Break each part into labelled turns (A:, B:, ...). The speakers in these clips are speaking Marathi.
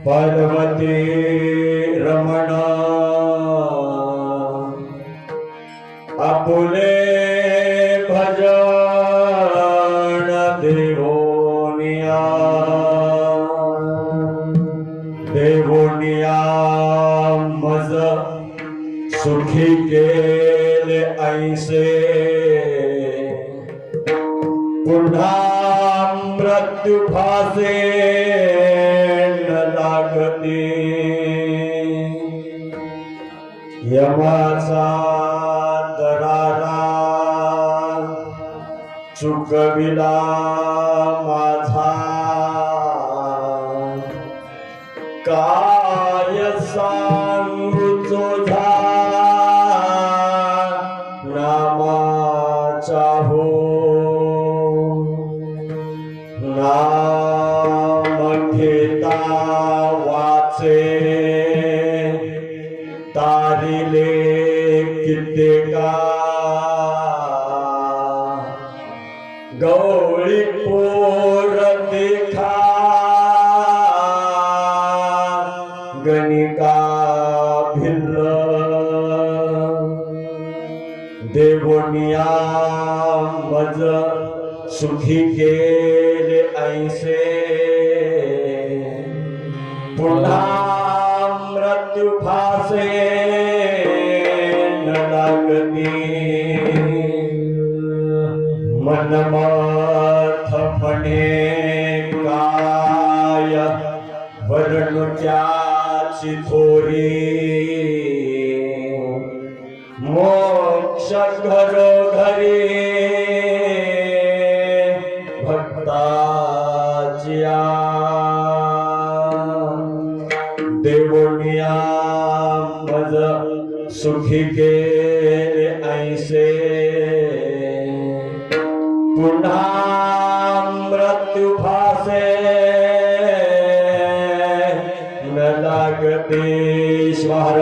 A: पार्वती रमण आपुले भजन देवोनिया देवोनिया मज सुखी केले ऐसे पुन्हा मृत्यू भासे लागते यमाचा दरारा चुकविला माझा काय सांगू तुझा नामाचा हो नाम घेता वाचे तारिले कित्येका गवळी पोर देखा गणिका भिल्ल देवोनिया मज सुखी केले ऐसे पुन्हा मृत्यू फासे न लागती मनमथ म्हणे काय वर्णुच्याची थोरी मोक्ष घरोघरी भक्ताचिया देवोनिया मज सुखी केले ऐसे पुन्हा मृत्यू फासे न लागते ईश्वर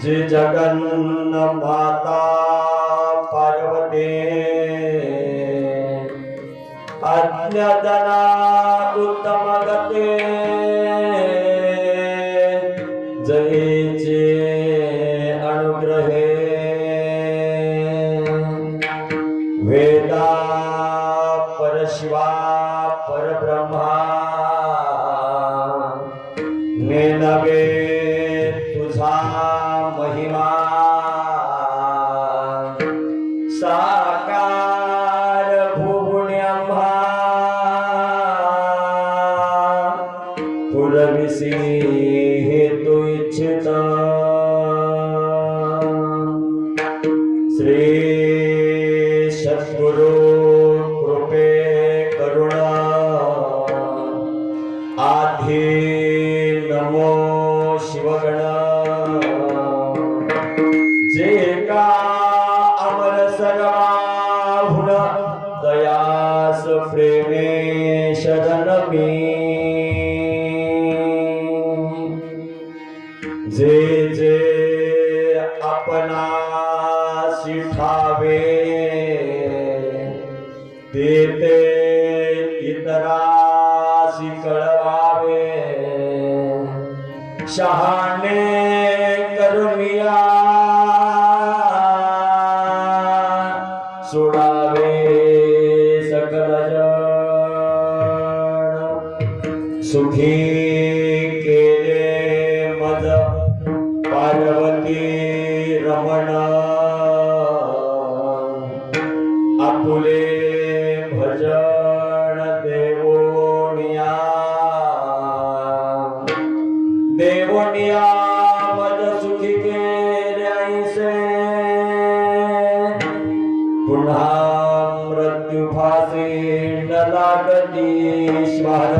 A: जे जगन्न माता पार्वती अज्ञातना उत्तम गते जयेचे अनुग्रहे वेदा परशिवा परब्रह्मा नेनवे तुझा महिमा साकार भुवन्यंभा पुरविसी हेतु इच्छित श्री सद्गुरु कृपे करुणा आधी नमो शिवगण जे का अमर सर्वाहुन दयास प्रेमे शरणमी जे जे आपणासी ठावे ते ते इतरासी कळवावे शहाणे करुनिया सोडावे सकल जन सुखी केले मज पार्वती रमण आपुले भजन देवोनिया देवोनिया मज सुखी केले ऐसे पुन्हा मृत्यू फासी न लागती श्वार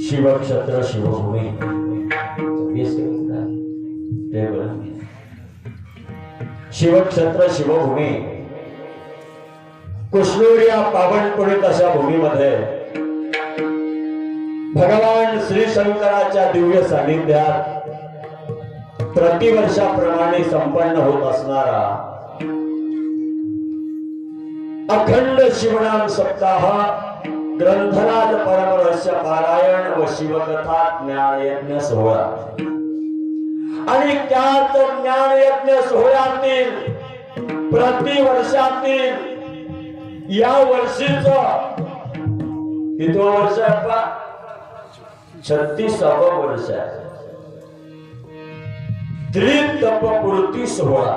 A: शिवक्षेत्र शिवभूमी शिवक्षेत्र शिवभूमी कुशलूर या पावनपुरीत अशा भूमीमध्ये भगवान श्री शंकराच्या दिव्य सानिध्यात प्रतिवर्षाप्रमाणे संपन्न होत असणारा अखंड शिवनाम सप्ताह ग्रंथराज परमरहस्य पारायण व शिवकथा ज्ञानयज्ञ सोहळा आणि त्यात ज्ञानयज्ञ सोहळ्यातील प्रतिवर्षातील या वर्षीचं किती वर्ष आहे? 36वा वर्ष आहे. त्रितपपूर्ती सोहळा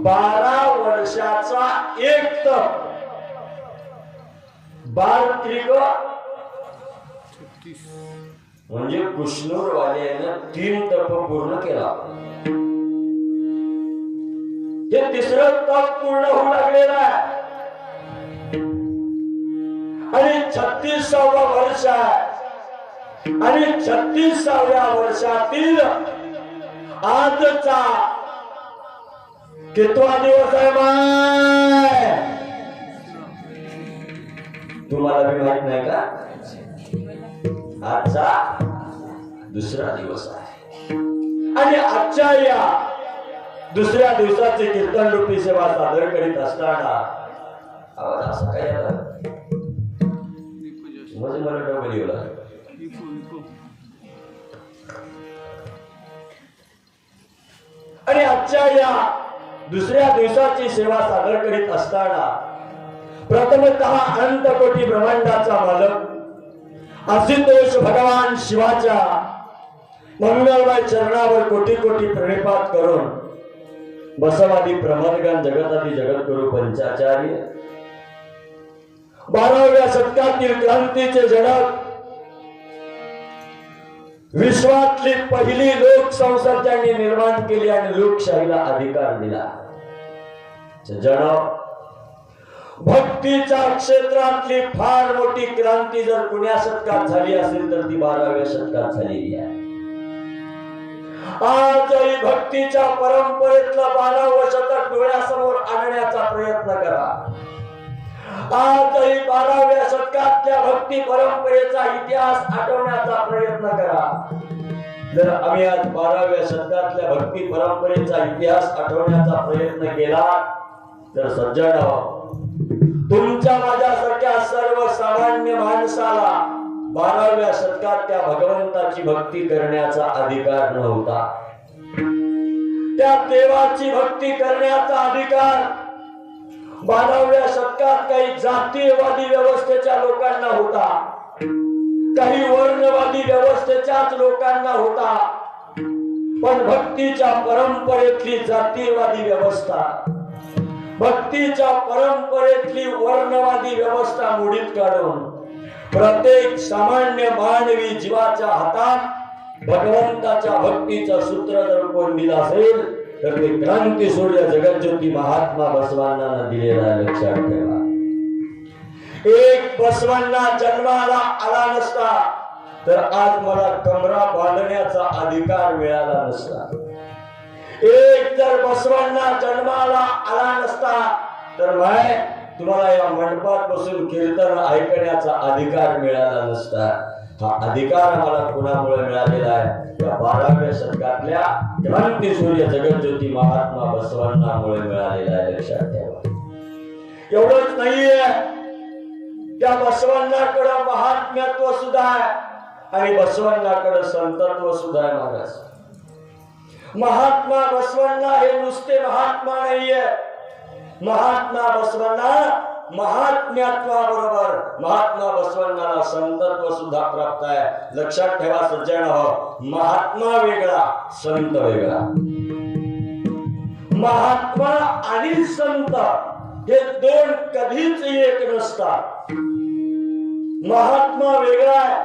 A: 12 वर्षाचा एक तप 12 त्रिक म्हणजे कुशलूर वाल्यानं 3 तप पूर्ण केला. हे तिसरं तप पूर्ण होऊ लागलेलं आहे आणि 36वा वर्ष आहे आणि 36व्या वर्षातील आजचा कितवा दिवस आहे माय? तुम्हाला बी माहित नाही का? आजचा दुसरा दिवस आहे आणि आजच्या या दुसऱ्या दिवसाचे कीर्तन रूपी सेवा सादर करीत असताना आवाज असा काय आला? म्हणजे मला डबल येऊ लागला. आणि आजच्या या दुसऱ्या दिवसाची सेवा सादर करीत असताना प्रथमतः अनंत कोटी ब्रह्मांडाचा मालक आसितोष भगवान शिवाच्या मंगलमय चरणावर कोटी कोटी प्रणिपात करून बसवादी प्रमदगण जगतादी जगद्गुरु पंचाचार्य 12व्या शतकातील क्रांतीचे जनक, विश्वातली पहिली लोकसंसद त्यांनी निर्माण केली आणि लोकशाहीला अधिकार दिला. जनक, भक्तीच्या क्षेत्रातली फार मोठी क्रांती जर कुण्या शतकात झाली असेल तर ती 12व्या शतकात झालेली आहे. आजही भक्तीच्या परंपरेतलं 12वं शतक डोळ्यासमोर आणण्याचा प्रयत्न करा. आजही 12व्या शतकातल्या भक्ती परंपरेचा इतिहास आठवण्याचा प्रयत्न करा. जर आम्ही आज 12व्या शतकातल्या भक्ती परंपरेचा इतिहास आठवण्याचा प्रयत्न केला तर सज्जन, तुमच्या माझ्यासारख्या सर्वसामान्य माणसाला 12व्या शतकात त्या भगवंताची भक्ती करण्याचा अधिकार नव्हता. त्या देवाची भक्ती करण्याचा अधिकार 12व्या शतकात काही जातीयवादी व्यवस्थेच्या लोकांना होता, काही वर्णवादी व्यवस्थेच्याच लोकांना होता. पण भक्तीच्या परंपरेतली जातीयवादी व्यवस्था, भक्तीच्या परंपरेतली वर्णवादी व्यवस्था मोडीत काढून प्रत्येक सामान्य मानवी जीवाच्या हातात भगवंताच्या भक्तीचं सूत्र जर कोण दिलं असेल तर ते क्रांती सूर्य जगज्योती महात्मा बसवांना दिलेला. लक्षात ठेवा, एक बसवांना जन्माला आला नसता तर आज मला कमरा बांधण्याचा अधिकार मिळाला नसता. एक जर बसवांना जन्माला आला नसता तर तुम्हाला या मंडपात बसून कीर्तन ऐकण्याचा अधिकार मिळाला नसता. हा अधिकार आम्हाला कुणामुळे मिळालेला आहे? या 12व्या शतकातल्या क्रांती सूर्य जगज्योती महात्मा बसवांनामुळे मिळालेला आहे. लक्षात ठेवा. एवढंच नाहीये, त्या बसवांनाकडे महात्म्यत्व सुद्धा आहे आणि बसवांनाकडे संतत्व सुद्धा आहे. महाराज, महात्मा बसवांना हे नुसते महात्मा नाहीये. महात्मा बसवांना महात्म्यात्वाबरोबर महात्मा बसवांना संतत्व सुद्धा प्राप्त आहे. लक्षात ठेवा सज्जन, महात्मा वेगळा, संत वेगळा. महात्मा आणि संत हे दोन कधीच एक नसतात. महात्मा वेगळा आहे,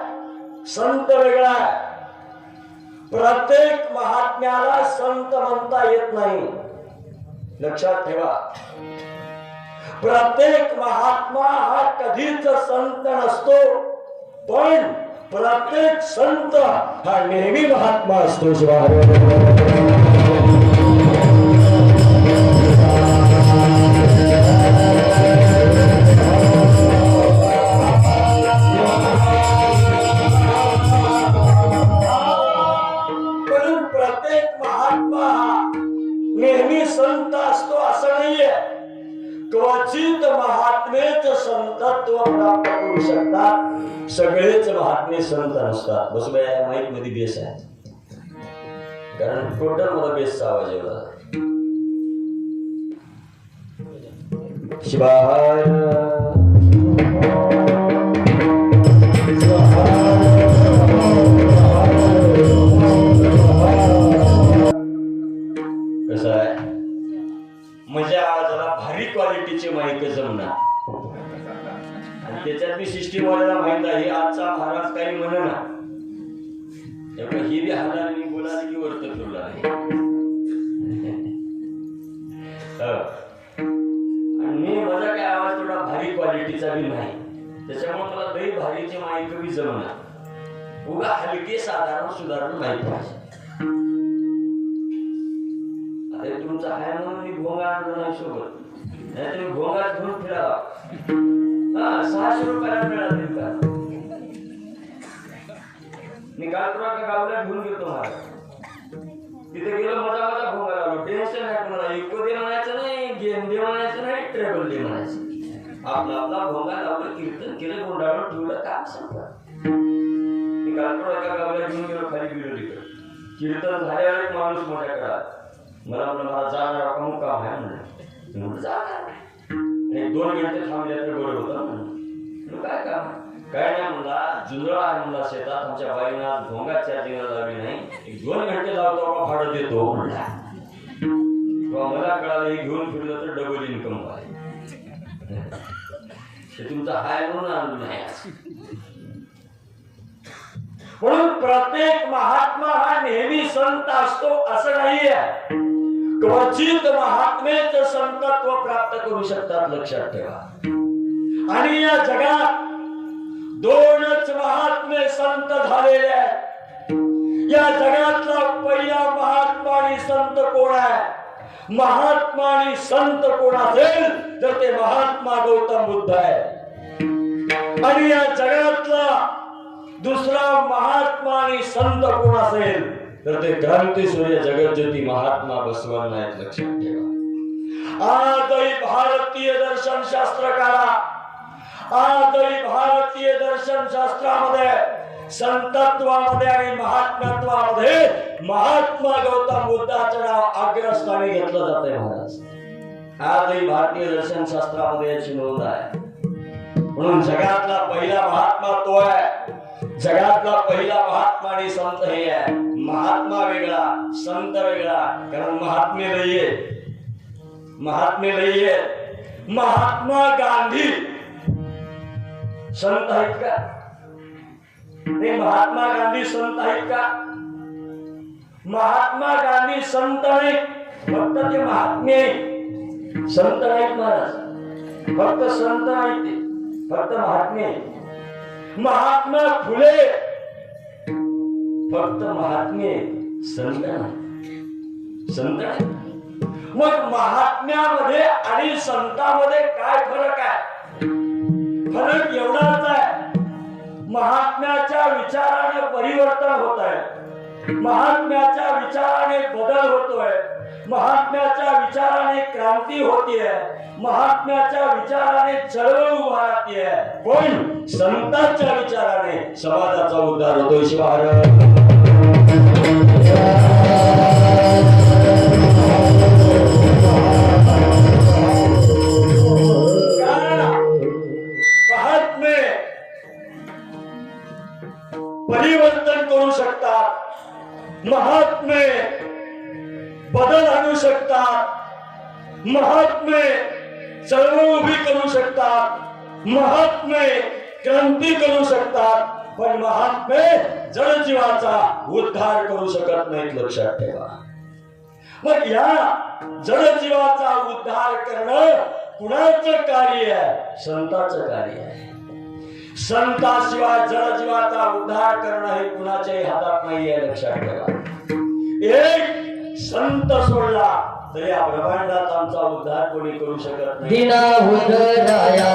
A: संत वेगळा आहे. प्रत्येक महात्म्याला संत म्हणता येत नाही. लक्षात ठेवा, प्रत्येक महात्मा हा कधीच संत नसतो, पण प्रत्येक संत हा नेहमी महात्मा असतो. म्हणून प्रत्येक महात्मा हा नेहमी संत असतो असं नाहीये. क्वचित महात्मेच संतत्व प्राप्त करू शकतात, सगळेच महात्मे संत नसतात. बसुबाई माईक मध्ये बेस आहे, कारण टोटल मला बेसचा आवाज एवढा. शिवाय कसं आहे, म्हणजे जरा भारी क्वालिटीचे माईक जमणार आणि त्याच्यात मी सिस्टीम वाल्याला माहित आहे आजचा महाराज काही म्हणा ही बी हाणार मी बोला की वर्त फिरला आणि मी माझा काय आवाज थोडा भारी क्वालिटीचा बी नाही, त्याच्यामुळे मला लई भारीचे माईक बी जमणार. उगा हलके साधारण सुधारण माहिती पाहिजे. तुमचा आहे म्हणून मी भोंगा आणलो नाही सोबत, नाही तुम्ही भोंगाच घेऊन फिरावा. 600 रुपयाला मिळाले का? मी कालपुरा गावला घेऊन गेलो मला, तिथे गेलो मजा मजा भोंगा आलो. टेन्शन आहे तुम्हाला, इको दे म्हणायचं नाही, गेम दे म्हणायचं नाही, ट्रेबल दे म्हणायचं. आपला आपला भोंगा लावलं, कीर्तन केलं, गोंडाळून ठेवलं, काम सांगा. मी कालपुरा गावला घेऊन गेलो, खाली गेलो तिकडे. कीर्तन झाल्यावर एक माणूस मोठ्या काळात मला म्हणलं मला जाणार काम काम आहे म्हणून जाणार. 1-2 घंटे थांबले तर बरं होतं म्हणून. काय काम काय नाही म्हणला, जुंजळा आहे म्हणला शेतात, आमच्या बाईना भोंगा चार्जिंगला लावली नाही, 1-2 घंटे लावतो का भाडं देतो म्हणला. मला कळालं हे घेऊन फिरलं तर डबल इन्कम आहे. ते तुमचा हाय म्हणून आणून नाही. म्हणून प्रत्येक महात्मा हा नेहमी संत असतो असं नाहीये. क्वचित महात्मेच संतत्व प्राप्त करू शकतात, लक्षात ठेवा. आणि या जगात दोनच महात्मे संत झालेले आहेत. या जगातला पहिला महात्मा आणि संत कोण आहे? महात्मा आणि संत कोण असेल तर ते महात्मा गौतम बुद्ध आहे. आणि या जगातला दुसरा महात्मा आणि संत कोण असेल तर ते क्रांती सूर्य जगज्योती महात्मा बसवन आहेत, लक्षात ठेवा. आजही भारतीय दर्शन शास्त्रकारा, आजही भारतीय दर्शन शास्त्रामध्ये संतत्वामध्ये आणि महात्म्यत्वामध्ये महात्मा गौतम बुद्धाचं नाव अग्रस्थानी घेतलं जाते. महाराज आजही भारतीय दर्शन शास्त्रामध्ये याची नोंद आहे. म्हणून जगातला पहिला महात्मा तो आहे. जगातला पहिला महात्मा आणि संत हे आहे. महात्मा वेगळा, संत वेगळा. कारण महात्मे नाहीये, महात्मे नाहीये. महात्मा गांधी संत आहेत का? ते महात्मा गांधी संत आहेत का? महात्मा गांधी संत नाही, फक्त ते महात्मे संत नाहीत. महाराज फक्त संत नाहीत, ते फक्त महात्मे. महात्मा फुले फक्त महात्मे, संत नाही, संत नाही. मग महात्म्यामध्ये आणि संतांमध्ये काय फरक आहे? फरक एवढाच आहे, महात्म्याच्या विचाराने परिवर्तन होत आहे, महात्म्याच्या विचाराने बदल होतोय, महात्म्याच्या विचाराने क्रांती होतीये, महात्म्याच्या विचाराने चळवळ उभा राहतीये. पण संतांच्या विचाराने समाजाचा उद्धार होतोय. शिवार परिवर्तन करू शकतात, महात्मे बदल आणू शकतात, महात्मे चळवळ उभी करू शकतात, महात्मे क्रांती करू शकतात. पण महात्मे जडजीवाचा उद्धार करू शकत नाहीत, लक्षात ठेवा. मग या जडजीवाचा उद्धार करणं कुणाचं कार्य आहे? संतांचं कार्य आहे. संताशिवाय जडजीवाचा उद्धार करणं हे कुणाच्याही हातात नाहीये, लक्षात ठेवा. एक संत सोडला तरी या ब्रह्मांडात आमचा उद्धार कोणी करू शकत नाही.
B: दिना उदराया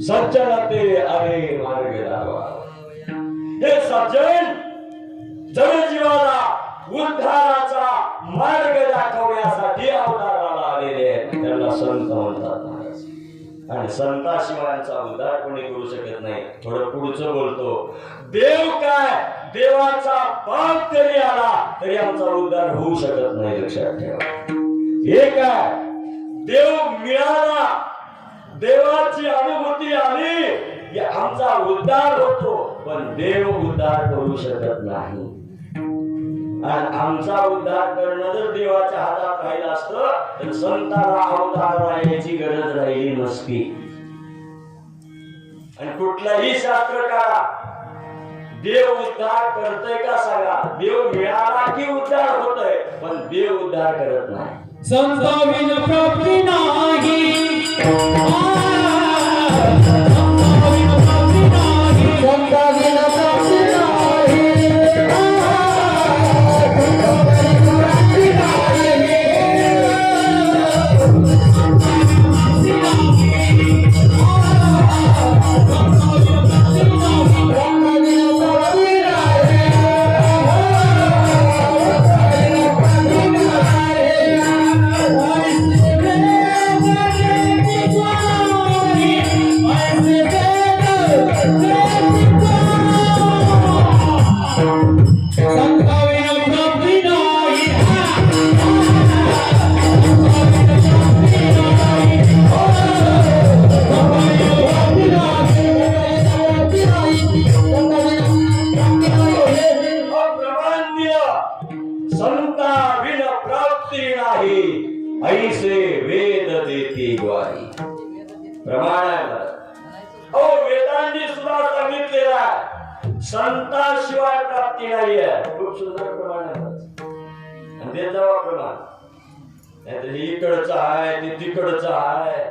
A: सज्जन ते अरे मार्ग लावा. हे सज्जन जडजीवाला उद्धाराचा मार्ग दाखवण्यासाठी अवताराला आलेले आहेत. त्यांना संत म्हणतात. आणि संताशिवायचा उद्धार कोणी करू शकत नाही. थोडं पुढचं बोलतो. देव काय, देवाचा बाप जरी आला तरी आमचा उद्धार होऊ शकत नाही, लक्षात ठेवा. हे काय, देव मिळाला, देवाची अनुभूती आली की आमचा उद्धार होतो. पण देव उद्धार करू शकत नाही. आणि आमचा उद्धार करणं जर देवाच्या हातात राहिलं असतं तर संताला अवतार राहण्याची गरज राहिली नसती. आणि कुठलाही शास्त्रकार देव उद्धार करतोय का सांगा? देव मिळाला की उद्धार होतोय, पण देव उद्धार करत नाही.
C: संताविन प्राप्ती नाही
B: संताविन प्राप्ती नाही
A: संता विन प्राप्ती नाही ऐसे वेद देती ग्वाही. प्रमाण आहे बरं. अहो वेदांनी सुद्धा सांगितलेला आहे संताशिवाय प्राप्ती नाहीये. खूप सुंदर प्रमाण आहे आणि ते जावा प्रमाण नाहीतर इकडचं आहे ते तिकडचं आहे.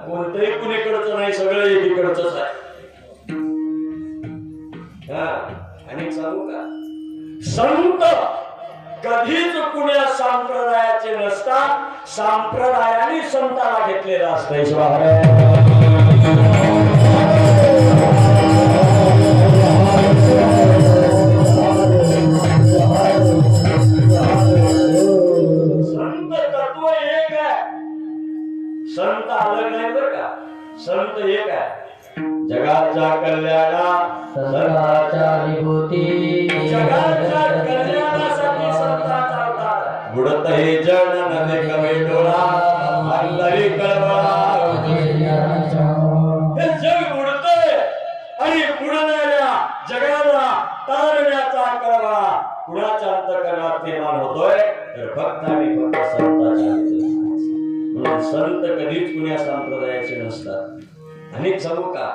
A: कोणतंही कुणीकडचं नाही, सगळं एकीकडचंच आहे. आणि सांगू का संत कधीच कुण्या संप्रदायाचे नसतात, संप्रदायाने संताला घेतलेला असतं. संत तत्व एक आहे, संत अलग नाही बरं का. संत एक आहे. जगाच्या कल्याणा
B: संताच्या विभूती
A: जगाच्या कल्याणासाठी संतांचा अवतार. बुडत हे जन नदी कमी डोळा अंतरी कळवळा. हे जग बुडतंय आणि बुडणाऱ्या जगाला तारण्याचा कळवळा कुणाच्या अंतःकरणात निर्माण होतोय तर फक्त आणि फक्त संतांच्या म्हणून संत कधीच कुण्या संप्रदायाचे नसतात. अनेक सांगू का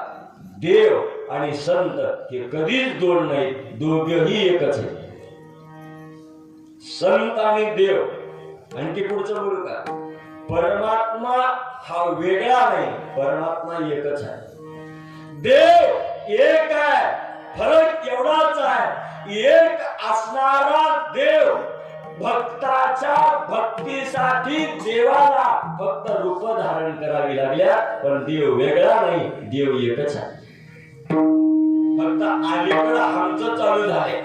A: देव आणि संत हे कधीच दोन नाहीत, दोघेही एकच आहे. संत आणि देव. आणखी पुढचं बोलू का परमात्मा हा वेगळा नाही, परमात्मा एकच आहे. देव एक आहे, फरक एवढाच आहे एक असणारा देव भक्ताच्या भक्तीसाठी देवाला फक्त रूप धारण करावी लागल्या, पण देव वेगळा नाही, देव एकच आहे. फक्त अलीकडं आमचं चालू झाले,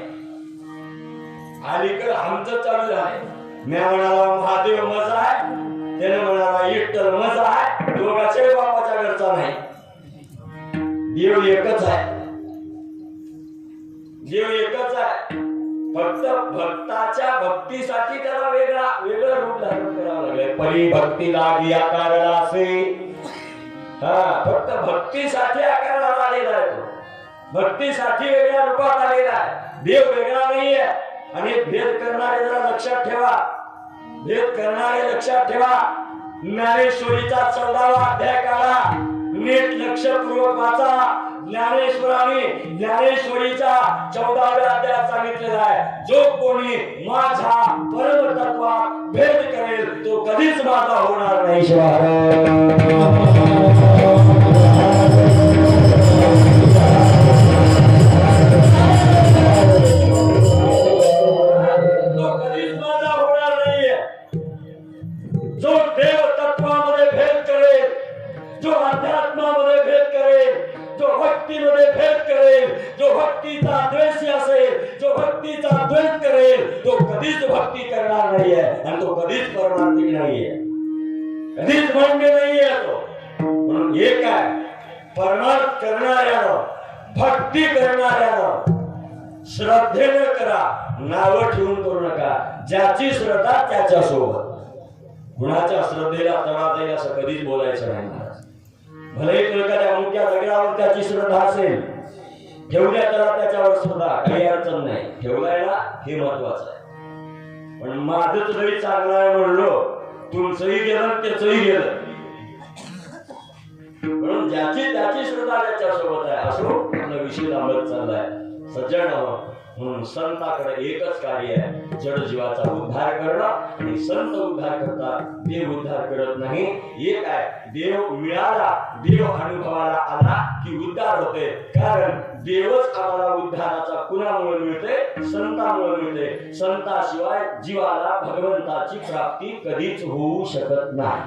A: अलीकडं आमचं चालू झाले. मी म्हणाला महादेव मजा आहे, त्याने म्हणाला विठ्ठल मजा आहे. दोघाचे बापाच्या घरचा नाही, देव एकच आहे, देव एकच आहे. फक्त भक्ताच्या भक्तीसाठी त्याला वेगळं रूप धारण करावं लागेल. परी भक्ती लागी आकारला असे. फक्त भक्तीसाठी आकारला आलेला आहे तो, भक्तीसाठी वेगळ्या रूपात आलेला आहे. देव वेगळा नाहीये. आणि भेद करणारे जरा लक्षात ठेवा, भेद करणारे लक्षात ठेवा. ज्ञानेश्वरीचा 14वा अध्याय काढा, नीट लक्षपूर्वक वाचा. ज्ञानेश्वराने ज्ञानेश्वरीच्या 14व्या अध्यायात सांगितलेला आहे जो कोणी माझ्या परमतत्वात भेद करेल तो कधीच माझा होणार नाही. तो कधीच माझा होणार नाहीये. जो देव तत्वामध्ये भेद करेल, जो अध्यात्मामध्ये भेद करेल, जो भक्तीमध्ये भेद करेल, जो भक्तीचा द्वेषी असेल, जो भक्तीचा द्वेष करेल तो कधीच भक्ती करणार नाहीये आणि तो कधीच परमार्थिक नाहीये, कधीच मान्य नाहीये तो. म्हणून एक आहे परमार्थ करणाऱ्यानं, भक्ती करणाऱ्यानं श्रद्धेनं करा, नावं ठेवून करू नका. ज्याची श्रद्धा त्याच्या सोबत. कुणाच्या श्रद्धेला तडा जाईल असं कधीच बोलायचं नाही. भले एखाद्या मोठ्या दगडावर त्याची श्रद्धा असेल, ठेवल्या त्याला त्याच्यावर श्रद्धा, काही अडचण नाही. ठेवलाय ना हे महत्वाचं आहे. पण माझंच जरी चांगलं आहे म्हणलो, तुमचंही गेलं त्याचंही गेलं. म्हणून ज्याची त्याची श्रद्धा त्याच्या सोबत आहे. असो आपला विषय लांबत चाललाय. सज्जन हो. म्हणून संताकडे एकच कार्य आहे, जड जीवाचा उद्धार करणं. आणि संत उद्धार करतात, देव उद्धार करत नाही. एक आहे, देव मिळाला, देव अनुभवाला आला की उद्धार होते. कारण देवच आम्हाला उद्धाराचा कुणामुळे मिळते? संतामुळे मिळते. संताशिवाय जीवाला भगवंताची प्राप्ती कधीच होऊ शकत नाही.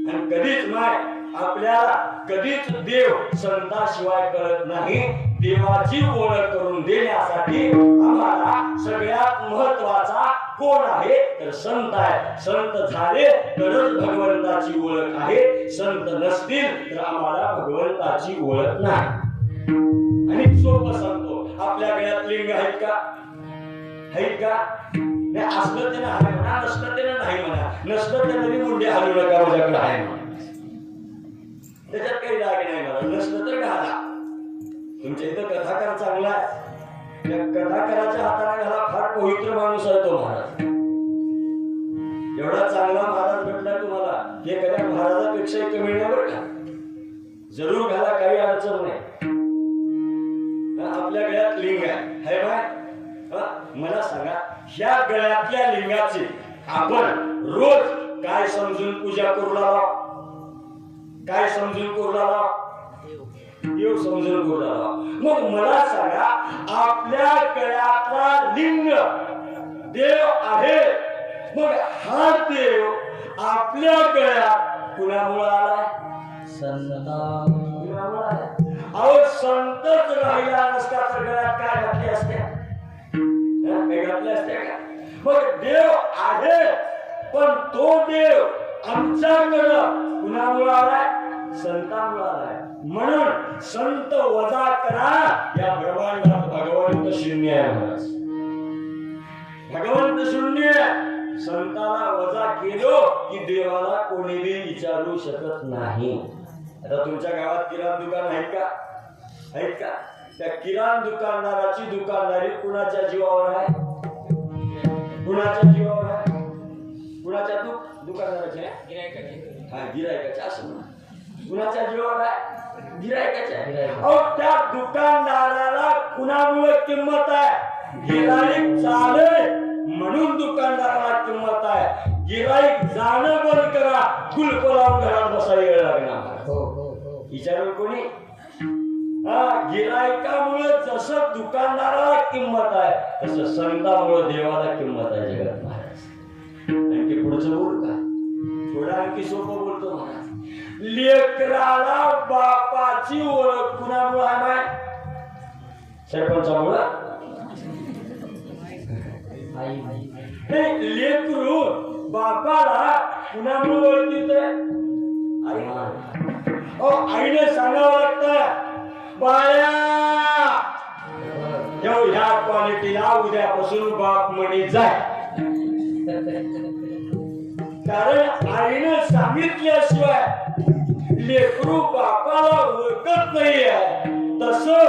A: आणि कधीच नाही, आपल्याला कधीच देव संताशिवाय कळत नाही. देवाची ओळख करून देण्यासाठी आम्हाला सगळ्यात महत्वाचा कोण आहे? तर संत आहे. संत झाले तरच भगवंताची ओळख आहे. संत नसतील तर आम्हाला भगवंताची ओळख नाही. आणि सोपं सांगतो, आपल्या गळ्यात लिंग आहेत का? आहेत का? नाही असलं ते नाही म्हणा, नसलं ते नाही म्हणा. नसलं ते तरी मुंडे हलू नका, माझ्याकडे आहे म्हणा. त्याच्यात काही दागे नाही मला. नसलं तर घाला. तुमच्या इथं कथाकार चांगला आहे, त्या कथाकाराच्या हाताने घाला. फार पवित्र माणूस आहे तो महाराज. एवढा चांगला महाराज भेटला तुम्हाला की एखाद्या महाराजापेक्षा कमी नाही बरं का. जरूर घाला, काही अडचण नाही. आपल्या गळ्यात लिंग आहे बाय. मला सांगा, ह्या गळ्यातल्या लिंगाची आपण रोज काय समजून पूजा करू लागला? काय समजून करू लागला? देव समजून करू लागला. मग मला सांगा, आपल्या गळ्यातला लिंग देव आहे. मग हा देव आपल्या गळ्यात कुणामुळे आलाय?
B: संतामुळे
A: आलाय. अहो, संतच राहिला नसता तर गळ्यात काय घातले असते? काय घातले असते का? मग देव आहे, पण तो देव आमच्याकडं कुणामुळे आलाय? संतामुळे आलाय. म्हणून संत वजा करा, या ब्रह्मांडात भगवंत शून्य आहे महाराज. भगवंत शून्य. संताला वजा केलो की देवाला कोणीही विचारू शकत नाही. आता तुमच्या गावात किराणा दुकान आहेत का? आहेत का? त्या किराणा दुकानदाराची दुकानदारी कुणाच्या जीवावर आहे? कुणाच्या जीवावर आहे? कुणाच्या दुकानदाराची आहे? हा, गिरायकाच्या. असं म्हणा. कुणाच्या जीवावर आहे? गिरायकाच्या. अहो, त्या दुकानदाराला कुणामुळे किंमत आहे? गिराईक चाले म्हणून दुकानदाराला किंमत आहे. गिराईक जाणं बंद करा, कुलप लावून घरात बसायला वेळ लागणार. विचारू कोणी? गिरायकामुळे जसं दुकानदाराला किंमत आहे, तसं संतामुळे देवाला किंमत आहे जगात महाराज. आणखी पुढचं बोलू का? थोडं आणखी सोपं बोलतो महाराज. लेकराला बापाची ओळख कुणामुळे आहे? सरपंचामुळं? लेकरू बापाला कुणामुळे ओळखीत? आईने सांगावं लागतं, बाळा ह्या क्वालिटीला उद्यापासून बाप म्हणे जाय. कारण आईने सांगितल्याशिवाय लेकरू बापाला ओळखत नाहीये. तसं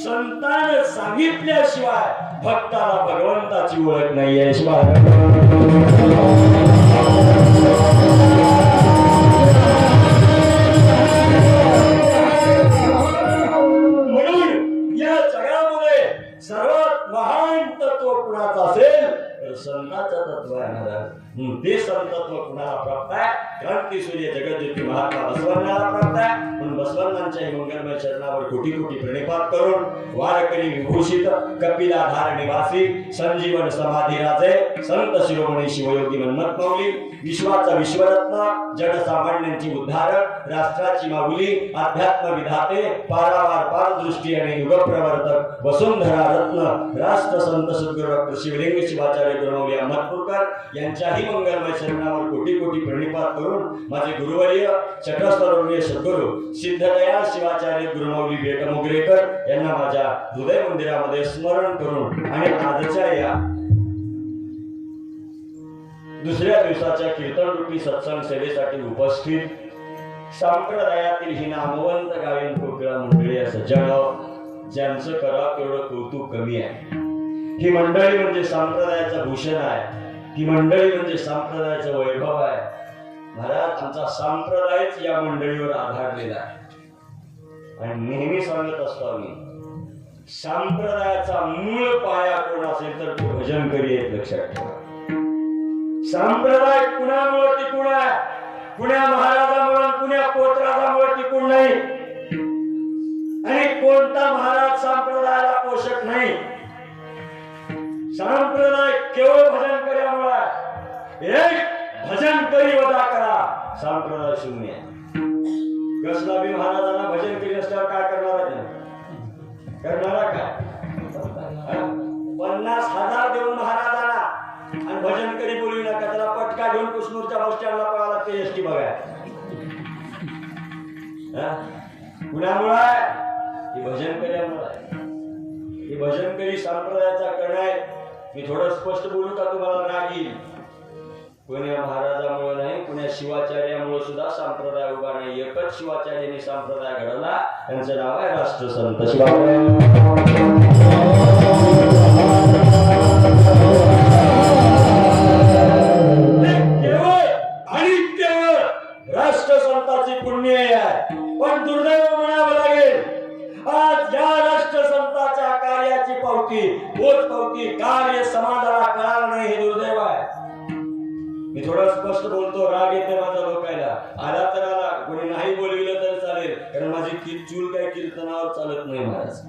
A: संतान सांगितल्याशिवाय भक्ताला भगवंताची ओळख नाहीये. म्हणून या जगामध्ये सर्वात महान तत्व कुणाचं असेल तर संतांचं तत्व आहे महाराज. ते संतत्व कुणाला प्राप्त आहे? क्रांतीसूर्य जगज्योती महात्मा बसवण्णाला प्राप्त आहे. म्हणून बसवण्णांच्या मंगलमय चरणावर कोटी कोटी प्रणिपात करून वारकरी विभूषित कपिलाधार निवासी संजीवन समाधी राजे संत शिरोमणी शिवयोगी मन्मथ माऊली, विश्वाचा विश्वरत्न, जडसामान्यांची उद्धारक, राष्ट्राची माऊली, अध्यात्म विधाते, पारावार पारदृष्टी आणि युगप्रवर्तक, वसुंधरा रत्न, राष्ट्रसंत सद्गुरू डॉक्टर शिवलिंग शिवाचार्य गुरुमौली अहमदपूरकर यांच्याही मंगलमय चरणावर कोटी कोटी प्रणिपात करून माझे गुरुवर्य चक्रस्तरोण्य सद्गुरू सिद्धदयाळ शिवाचार्य गुरुमौली बेटमुगरेकर यांना माझ्या हृदय मंदिरामध्ये स्मरण करून आणि आजच्या या दुसऱ्या दिवसाच्या कीर्तन रूपी सत्संग सेवेसाठी उपस्थित संप्रदायातील ही नामवंत गायन कोकिळा मंडळी सज्जन, ज्यांचं करा तेवढं कौतुक कमी आहे. ही मंडळी म्हणजे संप्रदायाचं भूषण आहे. ही मंडळी म्हणजे संप्रदायाचं वैभव आहे. महाराज, आमचा संप्रदायच या मंडळीवर आधारलेला आहे. आणि नेहमी सांगत असतो आम्ही, संप्रदायाचा मूळ पाया कोण असेल तर तो भजन करी आहेत, लक्षात ठेवा. संप्रदाय कुणामुळे टिकून आहे? कुण्या महाराजामुळे, कुण्या पोतराजामुळे टिकून नाही. आणि कोणता महाराज संप्रदायाला पोषक नाही. संप्रदाय केवळ भजन कर्यामुळे. एक भजन करी वदा करा, संप्रदाय शून्य. कसला बी महाराजांना भजन केले असल्यावर काय करणार आहे? करणारा काय? 50,000 देऊन महाराजांना आणि भजन करी बोलू नका. त्याला पटका घेऊन कुसनूरच्या बस स्टँडला पळाला लागते एसटी बघाय. कुणामुळे? ही भजन कर्यामुळे. ही भजन करी संप्रदायाचा कण आहे. मी थोडं स्पष्ट बोलू का तुम्हाला राग येईल? कोण्या महाराजामुळे नाही, कोण्या शिवाचार्यामुळे सुद्धा संप्रदाय उभा नाही. एकच शिवाचार्यांनी संप्रदाय घडवला, त्यांचं नाव आहे राष्ट्रसंत केवळ आणि केवळ राष्ट्रसंताची पुण्य आहे. पण दुर्दैव म्हणावं लागेल, आज या राष्ट्रसंताच्या कार्याची पावती, पोच पावती, कार्य समाजाला कळालं नाही. हे दुर्दैव आहे. मी थोडं स्पष्ट बोलतो, राग येते माझा लोकायला. आला तर आला, कोणी नाही बोलविलं तर चालेल, कारण माझी चूल काही कीर्तनावर चालत नाही महाराज.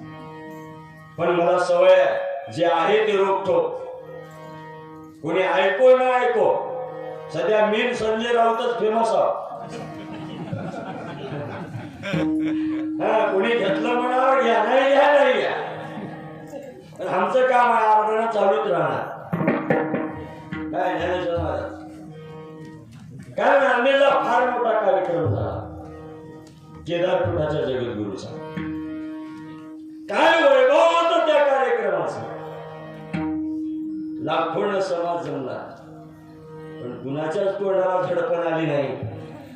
A: पण मला सवय आहे, जे आहे ते रोखतो. कोणी ऐको ना ऐको, सध्या मी संजय राऊतच फेमस आहोत. कोणी घेतलं म्हणावर घ्या, नाही घ्या, नाही घ्या. आमचं काम आहे, आरडणं चालूच राहणार. काय ज्ञानेश्वर महाराज, काय नांदेडला फार मोठा कार्यक्रम झाला केदारपीठाच्या जगद्गुरूचा. काय वैभव होतं त्या कार्यक्रमाचं. लाखोंना समाज जमला, पण कुणाच्याच तोंडाला झडपण आली नाही.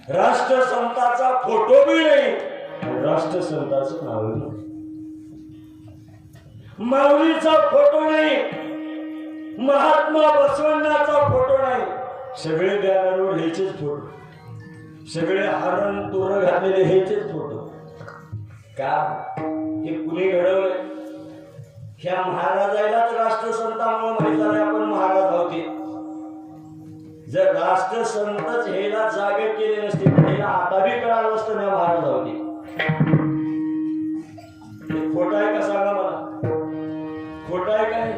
A: राष्ट्रसंताचा फोटो बी नाही, राष्ट्रसंताचं नाव नाही, माऊलीचा फोटो नाही, महात्मा बसवण्णाचा फोटो नाही. सगळे बॅनरवर ह्याचेच फोटो, सगळे हरण तोरण घातलेले ह्याचेच फोटो. का? हे कुणी घडवले? ह्या महाराजालाच राष्ट्रसंतामुळे माहित झाले आपण महाराज होते. जर राष्ट्रसंतच ह्याला जागे केले नसते तर ह्याला आता बी कळालं नसतं ना महाराज होते. खोटा आहे का सांगा मला? खोटा आहे काय?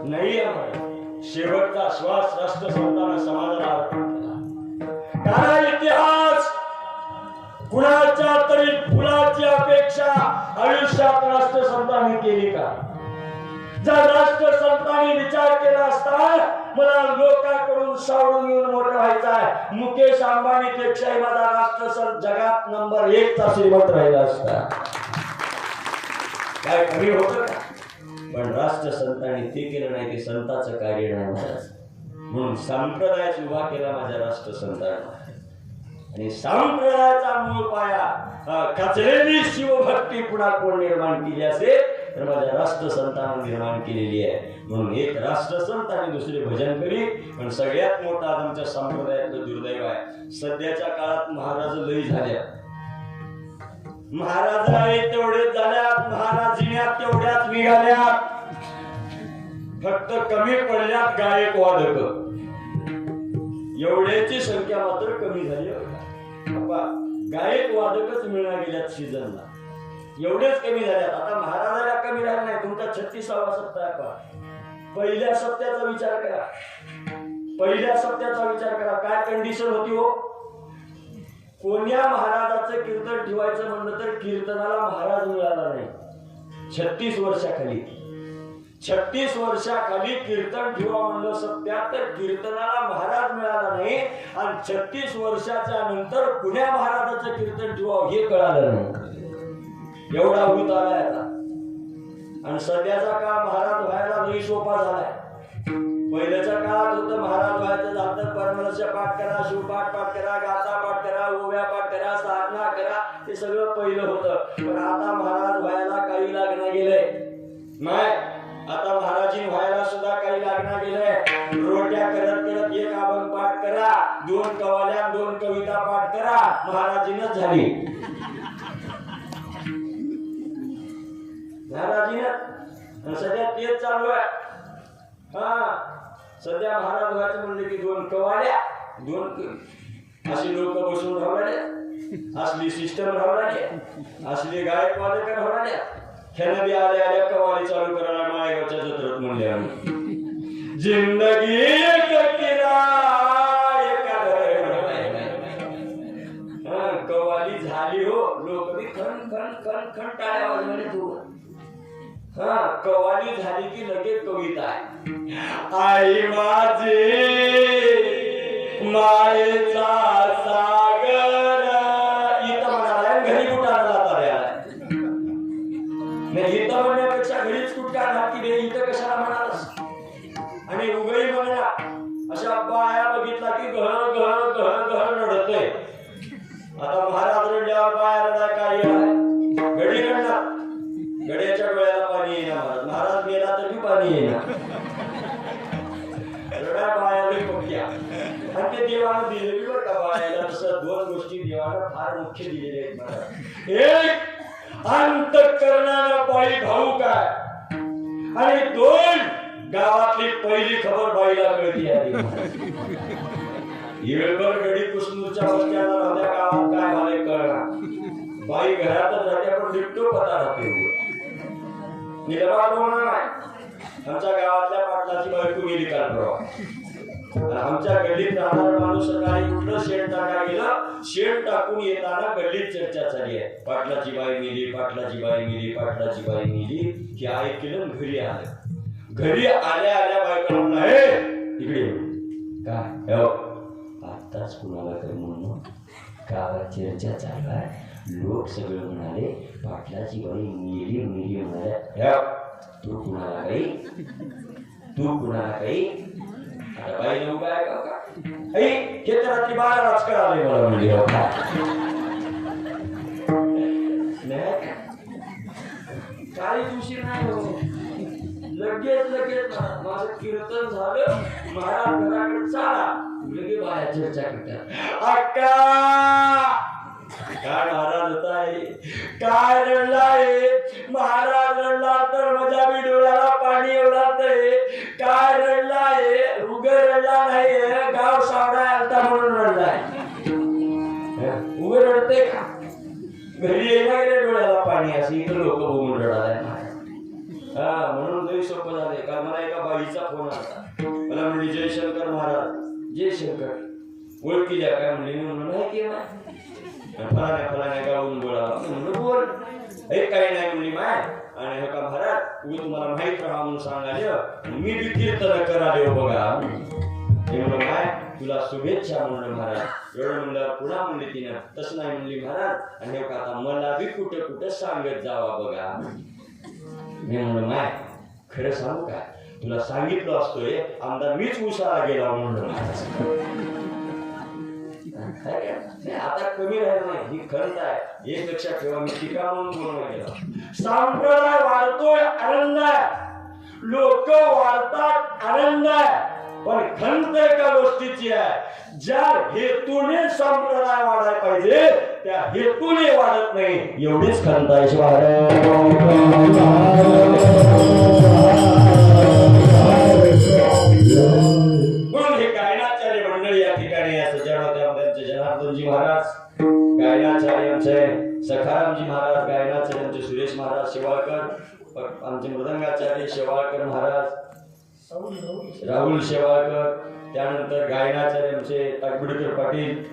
A: नाही आहे. शेवटचा श्वास राष्ट्रसंतांना समाजाला अर्पण केला. कारण इतिहास कुणाच्या तरी फुलाची अपेक्षा आयुष्यात राष्ट्रसंतांनी केली का? जर राष्ट्रसंतांनी विचार केला असता, मला लोकांकडून सावरून घेऊन मोठं व्हायचं आहे, मुकेश अंबानी पेक्षाही माझा राष्ट्रसंत जगात नंबर 1 चा श्रीमंत राहिला असता. काय कमी होतं का? पण राष्ट्रसंतांनी ते केलं नाही. ते संताचं कार्य नाही महाराज. म्हणून संप्रदाय उभा केला माझ्या राष्ट्रसंतांना. आणि संप्रदायाचा मूळ पाया कचरेली शिवभक्ती पुन्हा कोण निर्माण केली असेल तर माझ्या राष्ट्रसंतांना निर्माण केलेली आहे. म्हणून एक राष्ट्रसंत आणि दुसरे भजन करी. पण सगळ्यात मोठा आमच्या संप्रदायातलं दुर्दैव आहे, सध्याच्या काळात महाराज लई झाल्या. महाराज तेवढेच झाल्यात, महाराजिन्या तेवढ्याच निघाल्यात. फक्त कमी पडल्यात गायक वादक. एवढ्याची संख्या मात्र कमी झाली. गायक वादकच मिळणार गेल्यात सीझनला, एवढेच कमी झाल्यात. आता महाराजाला कमी राहिला नाही. तुमचा 36वा सप्ताह आहे पहा. पहिल्या सप्त्याचा विचार करा, पहिल्या सप्त्याचा विचार करा. काय कंडिशन होती हो? कोण्या महाराजाचं कीर्तन ठेवायचं म्हणलं तर कीर्तनाला महाराज मिळाला नाही. 36 वर्षाखाली 36 वर्षाखाली कीर्तन ठेवा म्हणलं सत्यात तर कीर्तनाला महाराज मिळाला नाही. आणि 36 वर्षाच्या नंतर पुण्या महाराजाचं कीर्तन ठेवा हे कळालं नाही. एवढा भूत आलाय आता. आणि सध्याचा काळ महाराज व्हायला लई सोपा झालाय. पहिल्याच्या काळात होतं महाराज व्हायचं झालं परमरस्य पाठ करा, शिवपाठ पाठ करा, गाथा पाठ करा, ओव्या पाठ करा, साधना करा, हे सगळं पहिलं होतं. पण आता महाराज व्हायला काही लागणं गेलंय नाही. आता महाराजी व्हायला सुद्धा काही लागणं गेलंय. रोट्या करत करत एक अभंग पाठ करा, 2 कवाल्या 2 कविता पाठ करा, महाराजीनच झाली. महाराजीनं आणि सध्या तेच चालू आहे. हा सध्या महाराज व्हायचं म्हणले की दोन कवाड्या अशी लोक बसून राहणारे, असली सिस्टम राहणारे, असली गायक वादक राहणाऱ्या. ह्यानं बी आल्या कवाली चालू करायला मायगावच्या जत्रेत म्हणले आम्ही. जिंदगी एक किराय एका कवाली झाली हो, लोक बी खण खण खण खण टाळ्या वाजवणे तू. हा कवाली झाली की लगेच कविता आहे. आई माझे मायेचा सागर इथं म्हणाला, घरी कुठं आणला पर्याय नाही. इथं म्हणण्यापेक्षा घरीच कुठं आणला की रे इथं कशाला म्हणालास. आणि उगही म्हणला अशा बाया बघितला की गह गह गह गह रडतोय. आता महाराज रडल्यावर बाया रडाय काय आहे, घडी रडणार, गड्याच्या डोळ्याला पाणी येणार. महाराज गेला तरी पाणी येणार. रडा बायाला पक्क्या. आणि ते देवानं दिलेली बरं का बायाला. तसं दोन गोष्टी देवानं फार मुख्य दिलेल्या आहेत महाराज. एक अंतःकरणाला बाई भाऊ काय, आणि दोन गावातली पहिली खबर बाईला कळती आली. येळभर गडी कुसनूरच्या वस्त्याला राहत्या गावात काय झाले कळणार. बाई घरातच राहत्या पण लिफ्टो पता राहते. निर्माण होणार नाही. आमच्या गावातल्या पाटलाची बायको गेली काल परवा. आमच्या गल्लीत राहणारा माणूस सकाळी उठलं, शेण टाका गेलं, शेण टाकून येताना गल्लीत चर्चा झाली आहे. पाटलाची बाई मेली, पाटलाची बाई मेली, पाटलाची बाई मेली. हे ऐकलं घरी आलं. घरी आल्या आल्या बायका म्हणला, हे इकडे काय आत्ताच कुणाला कर म्हणून गावात चर्चा चालू आहे. लोक सगळे म्हणाले पाटलाची बाई मेली मेली म्हणाल्या. तू कुणाला काही, तू कुणाला काही. आता बाई नऊ काय का हे तर रात्री 12 वाजता आले मला म्हणजे काही उशीर नाही हो. लगेच लगेच माझं कीर्तन झालं, महाराज घराकडे चाला, लगे बाया चर्चा करतात. अक्का काय महाराज होता आहे, काय रडलाय महाराज. रडला तर माझ्या बी डोळ्याला पाणी येवलाय. काय रडलाय, उगे रडला नाही, गाव सावडा आलता म्हणून रडलाय. उगे रडते का, घरी येणार रे डोळ्याला पाणी अशी इथं लोक बघून रडालाय. हा म्हणून लई सोपं झालंय. काल मला एका बाईचा फोन आला, मला म्हणली जयशंकर महाराज, जयशंकर ओळखी द्या काय म्हणली. म्हणून नाही केव्हा फलाण्या गावून बोलावा म्हणून बोल. हे काही नाही म्हणली माय. आणि का महाराज उगे तुम्हाला माहित राहा म्हणून सांगाले मी बी कीर्तन कराले हो बघा. हे म्हणलं माय तुला शुभेच्छा म्हणलं महाराज. एवढं म्हणलं पुन्हा म्हणली तिनं, तसं नाही म्हणली महाराज. आणि हे का आता मला बी कुठं कुठं सांगत जावा बघा. मी म्हणलं माय खरं सांगू काय, तुला सांगितलं असतोय आमदार मीच उसाला गेला म्हणलं महाराज. आता कमी राहिलं नाही, ही खरंच आहे. एक लक्षात ठेवा, मी टीका म्हणून बोलणं गेला. संप्रदाय वाढतोय आनंद आहे, लोक वाढतात आनंद आहे, पण खंत एका गोष्टीची आहे, ज्या हेतूने संप्रदाय वाढायला पाहिजे त्या हेतूने वाढत नाही, एवढीच खंत आहे. म्हणून हे गायनाचार्य मंडळी या ठिकाणी असं जनार्दनजी महाराज गायनाचार्य आमचे, सखारामजी महाराज गायनाचार्य आमचे, सुरेश महाराज शेवाळकर आमचे, मृदंगाचार्य शेवाळकर महाराज, राहुल शेवाळकर, त्यानंतर गायनाचार्य आमचे ताकबिडकर पाटील,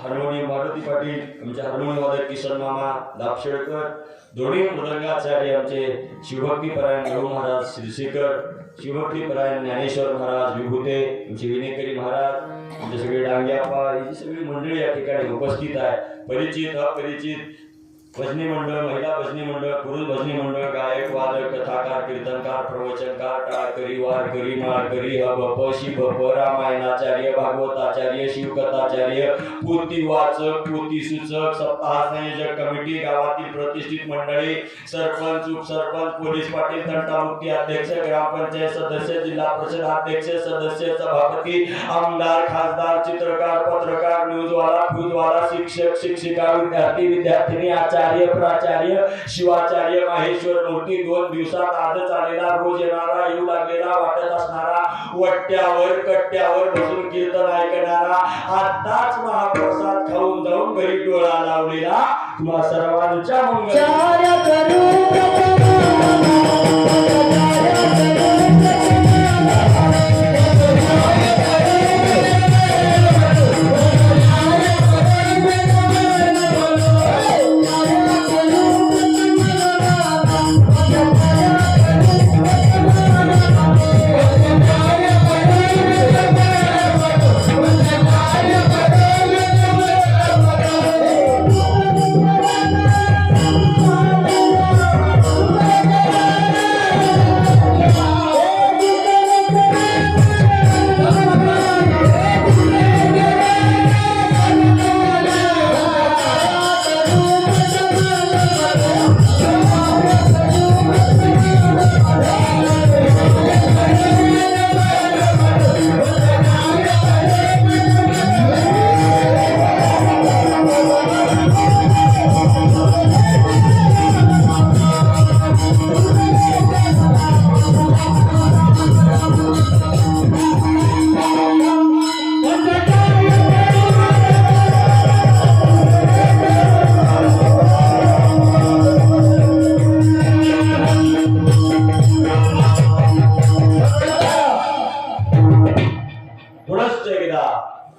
A: हार्मोनियम मारुती पाटील, आमचे हार्मोनियम वादक किसन मामा दापशेळकर, दोन्ही मृदंगाचार्य आमचे शिवभक्ती परायण गहू महाराज श्रीशेखर, शिवभक्ती परायण ज्ञानेश्वर महाराज विभूते, आमचे विनेकरी महाराज, आमचे सगळे डांग्याप्पा, ही सगळी मंडळी या ठिकाणी उपस्थित आहे. परिचित अपरिचित भजनी मंडळ, महिला भजनी मंडळ, पुरुष भजनी मंडळ, गायक वादक कथाकार कीर्तनकार प्रवचनकार टाळकरी वारकरी माळकरी हबप शिबप रामायणाचार्य भागवताचार्य शिवकथाचार्य पोथी वाचक पोथी सूचक सप्ताह संयोजक कमिटी गावातील प्रतिष्ठित मंडळी सरपंच उपसरपंच पोलीस पाटील तंटामुक्ती अध्यक्ष ग्रामपंचायत सदस्य जिल्हा परिषद अध्यक्ष सदस्य सभापती आमदार खासदार चित्रकार पत्रकार न्यूजवाला फ्यूजवाला शिक्षक शिक्षिका विद्यार्थी विद्यार्थिनी आचार्य आचार्य प्राचार्य शिवाचार्य माहेश्वर मूर्ती 2 दिवसात आजच आलेला रोज येणारा येऊ लागलेला वाटत असणारा वट्ट्यावर कट्ट्यावर बसून कीर्तन ऐकणारा आताच महाप्रसाद खाऊन जाऊन घरी डोळा लावलेला तुम्हा सर्वांच्या मंगल
B: चार्य करू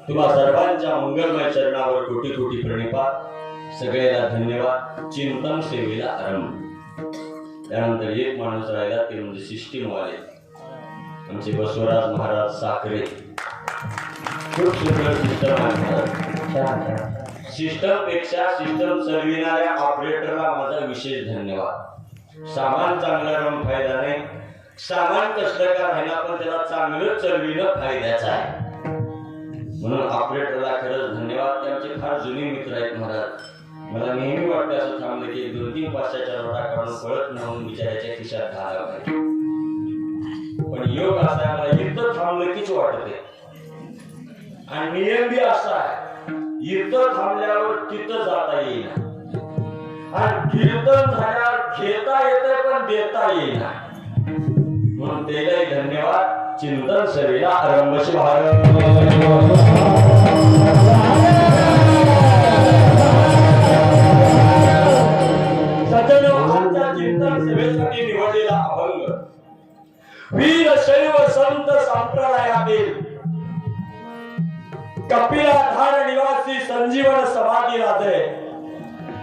A: तुम्हा सर्वांच्या मंगलमय चरणावर कोटी कोटी प्रणिपात सगळ्याला धन्यवाद चिंतन सेवेला आरंभ त्यानंतर एक माणूस राहिला ते म्हणजे सिस्टीम वाले आमचे बसवराज महाराज साखरे खूप सुंदर सिस्टम आहे सिस्टम पेक्षा सिस्टम चालविणाऱ्या ऑपरेटरला माझा विशेष धन्यवाद सामान चांगला राहून फायदा नाही सामान कसलं का राहिला पण त्याला चांगलं चालविणं फायद्याचं आहे म्हणून ऑपरेटरला खरंच धन्यवाद त्यांचे फार जुने मित्र आहेत महाराज मला नेहमी वाटतं असं थांबलं की 2-3 पाचशाच्या नोटा काढून पळत नाहून बिचाराच्या खिशात घालावं पाहिजे पण योग असा आहे मला इथं थांबलं कीच वाटते आणि नियम बी असा आहे इथं थांबल्यावर तिथं जाता येईना आणि कीर्तन झाल्यावर घेता येते पण देता येईना म्हणून त्यालाही धन्यवाद चिंतन सेवेला आरंभ सज्जनांच्या चिंतन सेवेसाठी निवडलेला अभंग वीर शैव संत संप्रदायातील कपिलाधार निवासी संजीवन समाधी राधे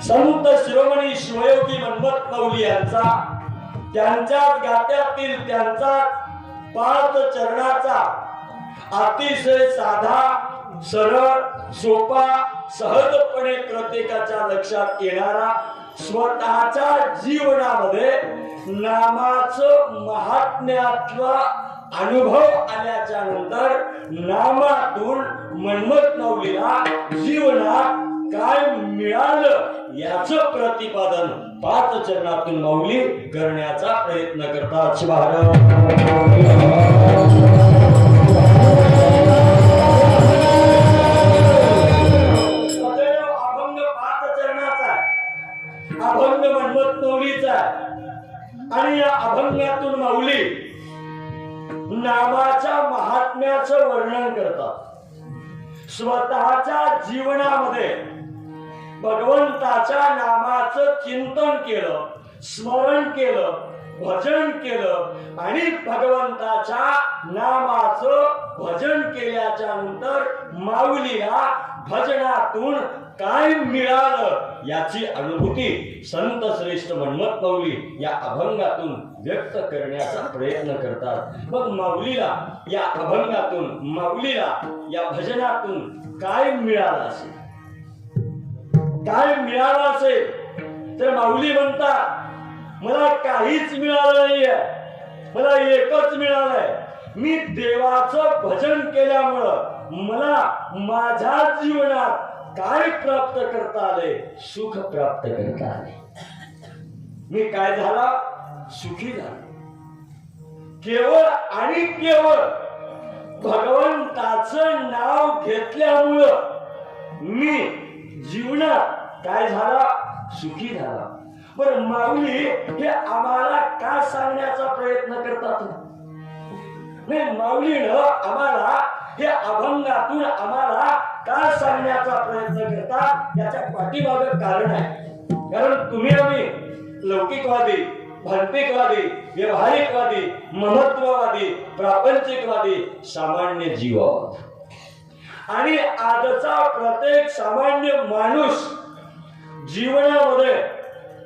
A: संत शिरोमणी शिवयोगी मन्मथ माऊली यांचा त्यांच्या गात्यातील त्यांचा 5 चरणाचा अतिशय साधा सरळ सोपा सहजपणे प्रत्येकाच्या लक्षात येणारा स्वतःच्या जीवनामध्ये नामाचं महात्म्याचा अनुभव आल्याच्या नंतर नामातून मन्मथ माऊलीला जीवनात काय मिळालं याचं प्रतिपादन 5 चरणातून माऊली करण्याचा प्रयत्न करतात शिवहार अभंग 5 चरणाचा अभंग मन्मथ माऊलीचा आणि या अभंगातून माऊली नामाच्या महात्म्याचं वर्णन करतात स्वतःच्या जीवनामध्ये भगवंताच्या नामाचं चिंतन केलं स्मरण केलं भजन केलं आणि भगवंताच्या नामाचं भजन केल्याच्या नंतर माऊलीला भजनातून काय मिळालं याची अनुभूती संत श्रेष्ठ मन्मथ माऊली या अभंगातून व्यक्त करण्याचा प्रयत्न करतात मग माऊलीला या अभंगातून माऊलीला या भजनातून काय मिळालं असेल काय मिळालं असेल तर माऊली म्हणतात मला काहीच मिळालं नाहीये मला एकच मिळालंय मी देवाचं भजन केल्यामुळं मला माझ्या जीवनात काय प्राप्त करता आले सुख प्राप्त करता आले मी काय झाला सुखी झालो केवळ आणि केवळ भगवंताचं नाव घेतल्यामुळं मी जीवनात काय झाला सुखी झाला. बरं माऊली हे आम्हाला काय सांगण्याचा प्रयत्न करतात? नाही, माऊलीनं आम्हाला हे अभंगातून आम्हाला काय सांगण्याचा प्रयत्न करतात याच्या पाठीमागं कारण आहे. कारण तुम्ही आम्ही लौकिकवादी, भांतिकवादी, व्यवहारिकवादी, महत्ववादी, प्रापंचिकवादी सामान्य जीव आहोत. आणि आजचा प्रत्येक सामान्य माणूस जीवनामध्ये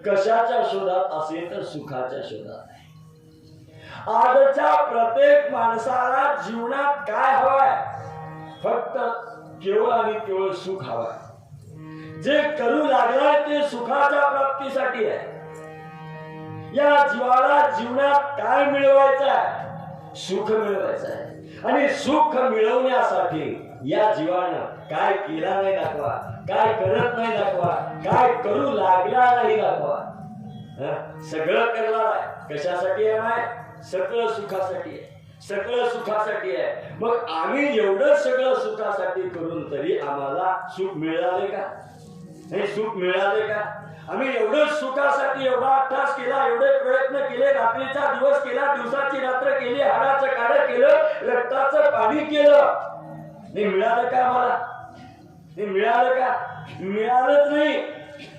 A: कशाच्या शोधात असेल तर सुखाच्या शोधात आहे. आजच्या प्रत्येक माणसाला जीवनात काय हवंय? फक्त केवळ आणि केवळ सुख हवंय. जे करू लागलाय ते सुखाच्या प्राप्तीसाठी आहे. या जीवाला जीवनात काय मिळवायचं आहे? सुख मिळवायचं आहे. आणि सुख मिळवण्यासाठी या जीवानं काय केला नाही दाखवा, काय करत नाही दाखवा, काय करू लागला नाही दाखवा. सगळं करणार आहे. कशासाठी आहे माय? सगळं सुखासाठी आहे. सगळं सुखासाठी आहे. मग आम्ही एवढं सगळं सुखासाठी करून तरी आम्हाला सुख मिळाले का? नाही, सुख मिळाले का? आम्ही एवढं सुखासाठी एवढा अभ्यास केला, एवढे प्रयत्न केले, रात्रीचा दिवस केला, दिवसाची रात्र केली, हाडाचं काढं केलं, रक्ताचं पाणी केलं. नाही मिळालं का आम्हाला? नाही मिळालं का? मिळालंच नाही.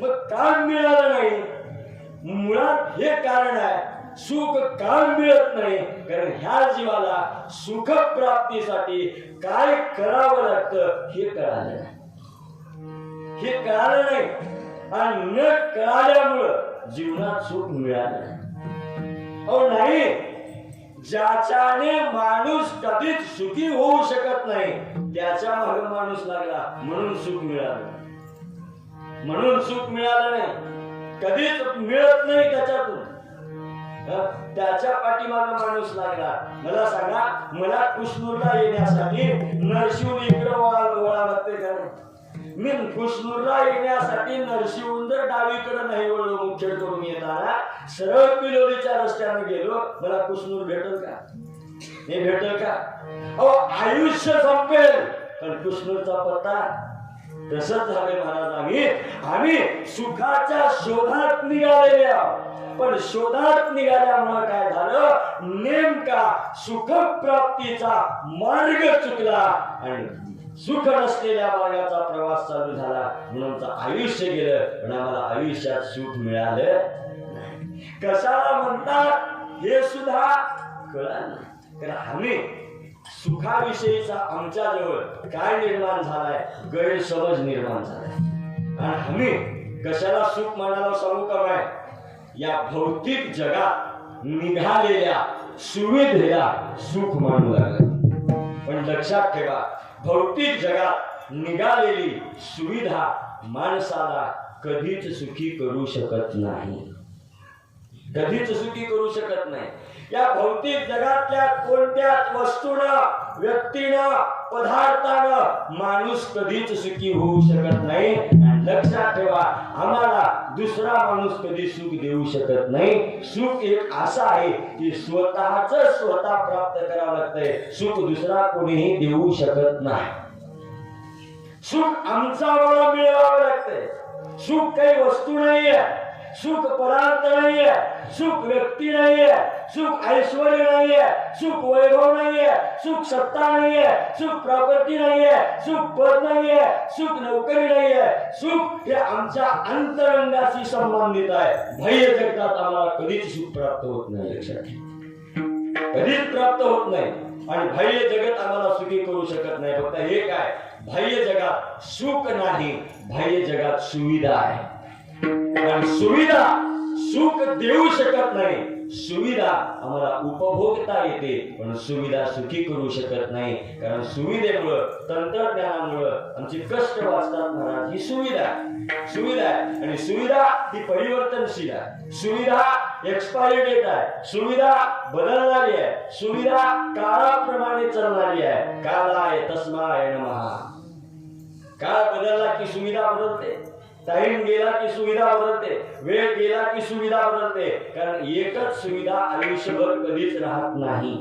A: मग का मिळालं नाही? मुळात हे कारण आहे, सुख का मिळत नाही? कारण ह्या जीवाला सुख प्राप्तीसाठी काय करावं लागतं हे कळालं नाही. हे कळालं नाही. आणि न कळाल्यामुळं जीवनात सुख मिळालं नाही. अहो नाही, ज्याच्याने माणूस कधीच सुखी होऊ शकत नाही त्याच्या मागे माणूस लागला म्हणून सुख मिळालं. म्हणून सुख मिळालं नाही. कधीच मिळत नाही त्याच्यातून. त्याच्या पाठीमागे माणूस लागला. मला सांगा, मला कुशनूरला येण्यासाठी नरशिवून इकडं वळा लागते का? मी कुशनूरला येण्यासाठी नरशिवून जर डावीकडे नाही वळलो, मुखेड करून येताना सरळ पिलोलीच्या रस्त्याने गेलो, मला कुशनूर भेटल का? हे भेटल का? अहो आयुष्य संपेल पण कुशनूरचा पत्ता. तसंच झाले महाराज. आम्ही सुखाच्या शोधात निघालेले आहोत. पण शोधात निघाल्यामुळे काय झालं? नेमका सुख प्राप्तीचा मार्ग चुकला आणि सुख नसलेल्या मार्गाचा प्रवास चालू झाला. म्हणून आयुष्य गेलं पण आम्हाला आयुष्यात सुख मिळालं नाही. कशाला म्हणतात हे सुद्धा कळलं नाही. कारण आम्ही सुखाविषयीचा आमच्या जवळ काय निर्माण झालाय? गैरसमज निर्माण झालाय. आणि आम्ही कशाला सुख म्हणायला सांगू का माय? या भौतिक जगात निघालेल्या सुविधेला सुख मानू लागलं. पण लक्षात ठेवा, भौतिक जगात निघालेली सुविधा माणसाला कधीच सुखी करू शकत नाही. कधीच सुखी करू शकत नाही. या भौतिक जगातल्या कोणत्याच वस्तूनं, व्यक्तीनं, पदार्थानं माणूस कधीच सुखी होऊ शकत नाही. लक्षात ठेवा, आम्हाला दुसरा माणूस कधी सुख देऊ शकत नाही. सुख एक असं आहे की स्वतःच स्वतः प्राप्त करावं लागतंय. सुख दुसरा कोणीही देऊ शकत नाही. सुख आमचा मला मिळवावं लागतंय. सुख काही वस्तू नाहीये, सुख पदार्थ नाहीये, सुख व्यक्ती नाहीये, सुख ऐश्वर्य नाहीये, सुख वैभव नाहीये, सुख सत्ता नाहीये, सुख प्रॉपर्टी नाहीये, सुख पद नाहीये, सुख नोकरी नाहीये. सुख हे आमच्या अंतरंगाशी संबंधित आहे. बाह्य जगतात आम्हाला कधीच सुख प्राप्त होत नाही. लक्षात कधीच प्राप्त होत नाही. आणि बाह्य जगत आम्हाला सुखी करू शकत नाही. फक्त हे काय, बाह्य जगात सुख नाही, बाह्य जगात सुविधा आहे. आणि सुविधा सुख देऊ शकत नाही. सुविधा आम्हाला उपभोगता येते पण सुविधा सुखी करू शकत नाही. कारण सुविधेमुळं, तंत्रज्ञानामुळं आमची कष्ट वाचतात महाराज. ही सुविधा आहे आणि सुविधा ही परिवर्तनशील आहे. सुविधा एक्सपायरी डेट आहे. सुविधा बदलणारी आहे. सुविधा काळाप्रमाणे चालणारी आहे. कालाय तस्माय नमः. काळ बदलला की सुविधा बदलते. टाइम गेला की सुविधा बदलते. वेळ गेला की सुविधा बदलते. कारण एकच सुविधा आयुष्यभर कधीच राहत नाही.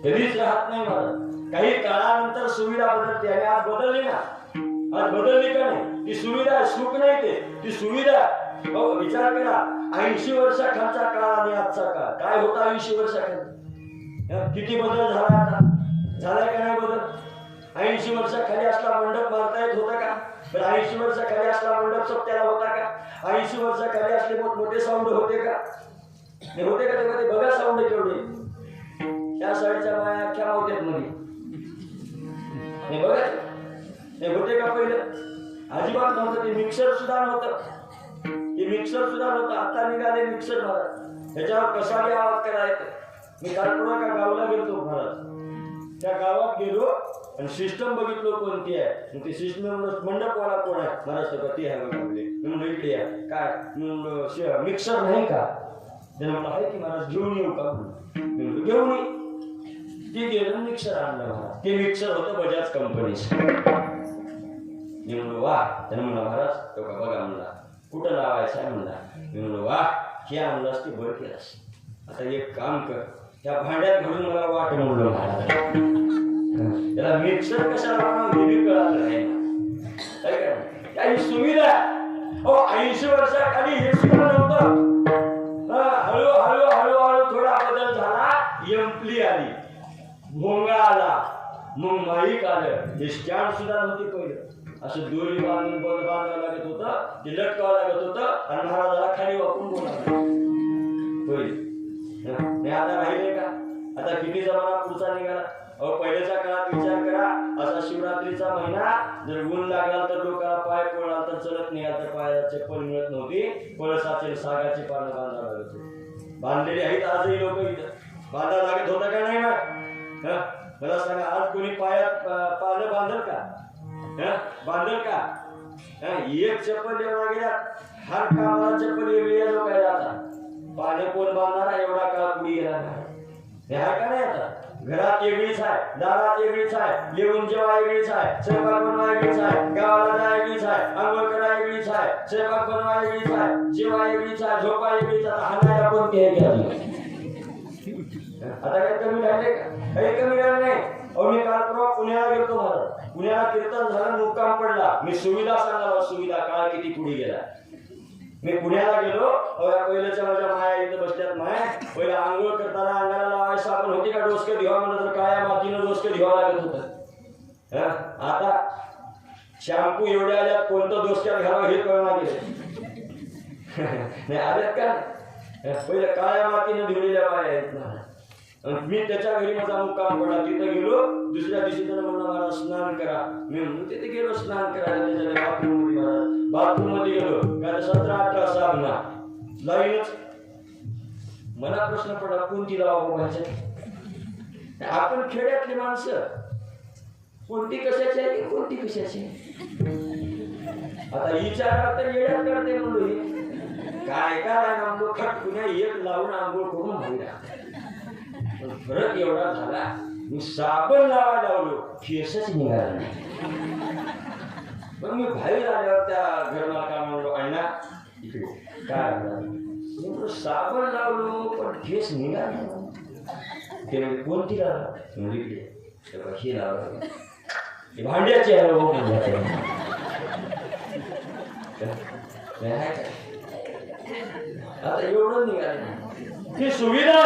A: कधीच राहत नाही महाराज. काही काळानंतर सुविधा बदलते. आणि आज बदलली ना, आज बदलली का नाही? ती सुविधा सुख नाही, ती सुविधा हो विचार करा 80 वर्षाखालचा काळ आणि आजचा काळ काय होता 80 वर्षाखाली किती बदल झाला आता झालाय का नाही बदल 80 वर्षाखाली असला मंडप मारता येत होता का पण 80 वर्षाखाली असला मंडप सोबत्याला होता का 80 वर्षाखाली असले मोठमोठे साऊंड होते का होते का तेव्हा ते बघा साऊंड केवढे त्या साईडच्या माया अख्ख्या होत्यात मध्ये हे बघा हे होते का पहिलं अजिबात नव्हतं ते मिक्सर सुद्धा नव्हतं ते मिक्सर सुद्धा नव्हतं आता निघाले मिक्सर महाराज त्याच्यावर कसा बी आवाज करायचा मी कालपुरा का गावाला गेलो महाराज त्या गावात गेलो आणि सिस्टम बघितलो कोणती आहे ते सिस्टम मंडपवाला कोण आहे महाराष्ट्र ती आहे म्हणून इकडे आहे काय मिक्सर नाही का त्याला म्हणलं आहे की महाराज घेऊन येऊ का घेऊन ये ते गेलं मिक्सर आणलं महाराज ते मिक्सर होतं बजाज कंपनीचं मी म्हणलो वा त्यानं म्हणलं महाराज तो का बघा म्हणला कुठं लावायचं आहे म्हणला मी म्हणलो वा हे आणलास ते बरं केलास आता एक काम कर त्या भांड्यात घालून मला वाट म्हणलो महाराज त्याला मिक्सर कशाला लावणार हे बी कळालं नाही काय काय काही सुविधा 80 वर्षाखाली हे सुद्धा नव्हतं हळूहळू थोडा बदल झाला एम्पली आली भोंगा आला मग माईक आलं हे स्टँड सुद्धा नव्हती पहिलं असं दोरी बांधून बल बांधावं लागत होतं ते लटकावं लागत होतं आणि महाराजाला खाली वापरून बोलावं होईल नाही आता राहिले का आता किती जमाना पुढचा निघाला पहिल्याच्या काळात विचार करा असा शिवरात्रीचा महिना जर ऊन लागला तर लोकांना पाय पडला तर चलत नाही तर पायाला चप्पल मिळत नव्हती पळसाचे सागाची पानं बांधावं लागत होती बांधलेली आहेत आजही लोक इथं बांधावं लागत होतं का नाही ना मला सांगा आज कोणी पायात पानं बांधल का बांधल का एक चप्पल एवढा गेला हर कामाला चप्पल वेगळी लोकांना आता पानं कोण बांधणार एवढा काळ पुढे गेला हे आहे का नाही आता घरात वेगळीच आहे दारात वेगळीच आहे लिहून जेव्हा वेगळीच आहे स्वयंपाक बनवा वेगळीच आहे गावाला जाय वेगळीच आहे अंघोळ करा वेगळीच आहे स्वयंपाक बनवा वेगळीच आहे जेव्हा वेगळीच आहे झोपा वेगळीच आहे हाणायला कोणती आहे आता काही कमी राहिले का काही कमी राहिले नाही मी काल परवा पुण्याला गेलो महाराज पुण्याला कीर्तन झालं मुक्काम पडला मी सुविधा सांगणार सुविधा काळ किती पुढे गेला मी पुण्याला गेलो पहिल्याच्या माझ्या माया इथं बसल्यात माया पहिला आंघोळ करताना अंगाला लावायला साबण होती का डोसकं धिवा म्हणलं तर काळ्या मातीनं डोसकं धिवा लागत होतं आता शॅम्पू एवढ्या आल्यात कोणतं डोसक्यात घालावं हे कळणार गेले नाही आल्यात का पहिल्या काळ्या मातीनं धिवलेल्या माया आहेत ना मी त्याच्या घरी माझा मुक्काम पडला तिथं गेलो दुसऱ्या दिवशी त्यानं म्हणलं मला स्नान करा मी म्हणून तिथे गेलो स्नान करायला त्याच्या बाथरूम मध्ये गेलो काय 17-18 साबणा लाईनच मला प्रश्न पडला कोणती लावा बाबाच्या आपण खेड्यातली माणसं कोणती कशाची आहे कोणती कशाची आता विचार तर येड्यात करते म्हणलो काय काय म्हणलो खटकुन्या एक लावून आंघोळ करून भाईला फरक एवढा झाला मी साबण लावायला लावलो केसच निघाला नाही मग मी बाहेर आल्यावर त्या घरमालका म्हणलो अण्णा इकडे काय साबण लावलो पण केस निघाला ते म्हणजे कोणती लावला म्हणजे इकडे हे लावलं भांड्याची आहे आता एवढं निघालं ही सुविधा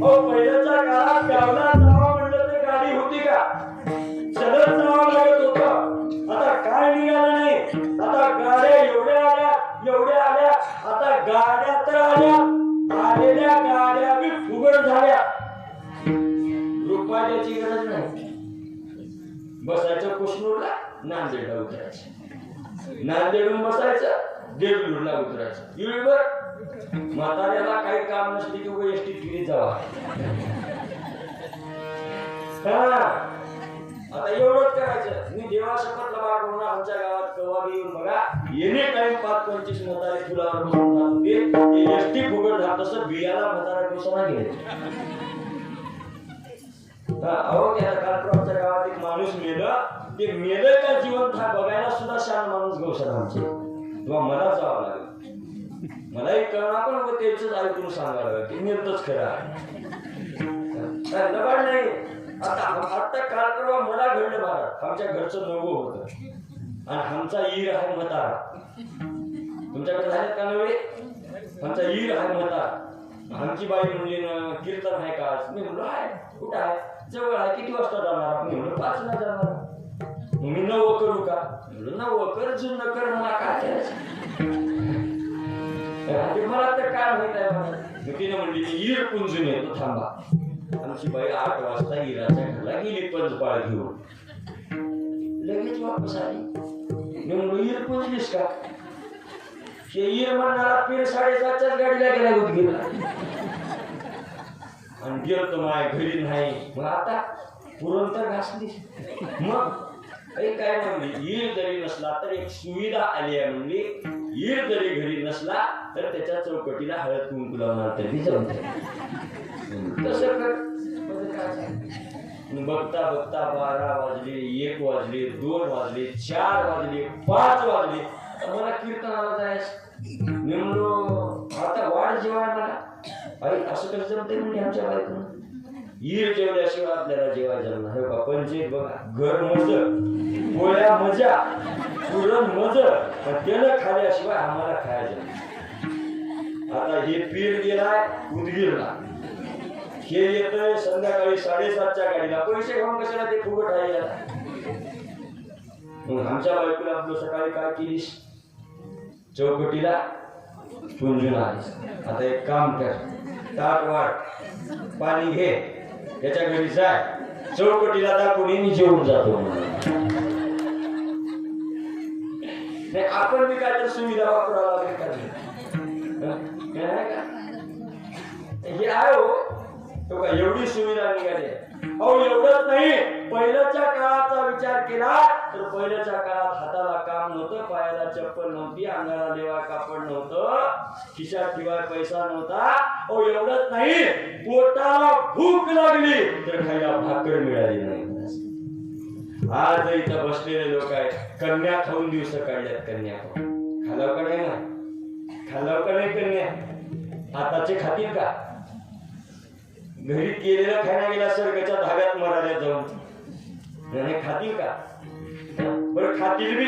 A: पहिल्याच्या काळात गावला जावा म्हणलं तर गाडी होती का चलत जावं लागत होतं आता काय निघालं नाही आता गाड्या एवढ्या आल्या आता गाड्या तर आलेल्या गाड्या बी फुगड झाल्या रुपयाची गरज नाही बसायचं कुशनूरला नांदेडला उतरायचं नांदेडून बसायचं देवळूरला उतरायचं इळवर म्हाताऱ्याला काही काम नसते की उगा एसटी फिरीत जावा आता एवढंच करायचं मी देवा शपथ लबाड म्हणून आमच्या गावात कवा येऊन बघा एनी टाइम 5-25 म्हातारे फुलावर बसून जाते एसटी फुगड झालं तसं बियाला म्हातारा दिवसाला गेले अहो त्या कालप्रमाच्या गावात एक माणूस ते मेलं का जिवंत हा बघायला सुद्धा शान माणूस गौशाला आमचे तेव्हा मला जावं लागेल मलाही कळणार पण त्याच ऐकून सांगायला लागेल की मेलतच खरं आहे लबाड नाही आता काल परवा मला घडलं महाराज आमच्या घरचं नवं होतं आणि आमचा ईर आहे म्हातारा तुमच्याकडे झालेत का नव्हे? आमचा ईर आहे म्हणतात. आमची बाई म्हणली ना कीर्तन आहे का आज? मी म्हणलो आहे. कुठं आहे? जवळ आहे. किती वाजता जाणार? मी म्हणलो 5 ला जाणार. मी 9 करू का? म्हणलो 9 कर, जुनं कर, मला काय करायचं? मला तर काय माहित आहे मला. तिने म्हणली की ईर पुंजून येतो, थांबा. आमची बाई 8 वाजता इराच्या घरला गेली पंचपाळ घेऊन. लगेच वापस आली. मी म्हणलो ईर पुंजलीस का? ईर म्हणणारा पीर 7:30च्याच गाडीला गेला उदगीरला आणि गेलो तर माझ्या घरी नाही. मग आता पुरण तर घासलीस. मग काय म्हणली, ईर जरी नसला तर एक सुविधा आली आहे म्हणली. ईर जरी घरी नसला तर त्याच्या चौकटीला हळद कुंकू लावणार तरी जाऊन तसं कर. बघता बघता 12 वाजले, 1 वाजले, 2 वाजले, 4 वाजले, 5 वाजले. मला कीर्तनाला जायचं. मी म्हणलो आता वाढ जेवाय मला. आई असं कसं जमते म्हणजे आमच्या बायकोनं. ईर जेवल्याशिवाय आपल्याला जेवायचं नाही का? पंचायत बघा, घर मज, पोळ्या मजा, पुरण मज, पण त्यानं खाल्याशिवाय आम्हाला खायचं नाही. आता हे पीर गेलाय उदगीरला, हे येतंय संध्याकाळी 7:30च्या गाडीला. पैसे घेऊन कशाला ते फुगट आहे? मग आमच्या बायकोला आपलं सकाळी काय केलीस? चौकटीला पुंजून आलीस. आता एक काम कर, ताट वाढ, पाणी घे, त्याच्या घरी जाय, चौकटीला दाखवून मी जेवून जातो. आपण मी काय तर सुविधा वापरावा लागेल का? हे आहे हो, तो का एवढी सुविधा निघाली. अहो एवढंच नाही, पहिल्याच्या काळाचा विचार केला तर पहिल्याच्या काळात हाताला काम नव्हतं, पायाला चप्पल नव्हती, अंगाला देवा कापड नव्हतं, खिशात ठेवाय पैसा नव्हता. अहो एवढंच नाही, पोटाला भूक लागली तर खायला भाकर मिळाली नाही. आज इथं बसलेले लोक आहेत, कन्या खाऊन दिवस काढल्यात. कन्या खालाव का नाही? खालाव का नाही कन्या? हाताचे खातील का? घरी केलेला खायला गेला स्वर्गाच्या धाग्यात मरायला जाऊन खातील का? बरं खातील बी.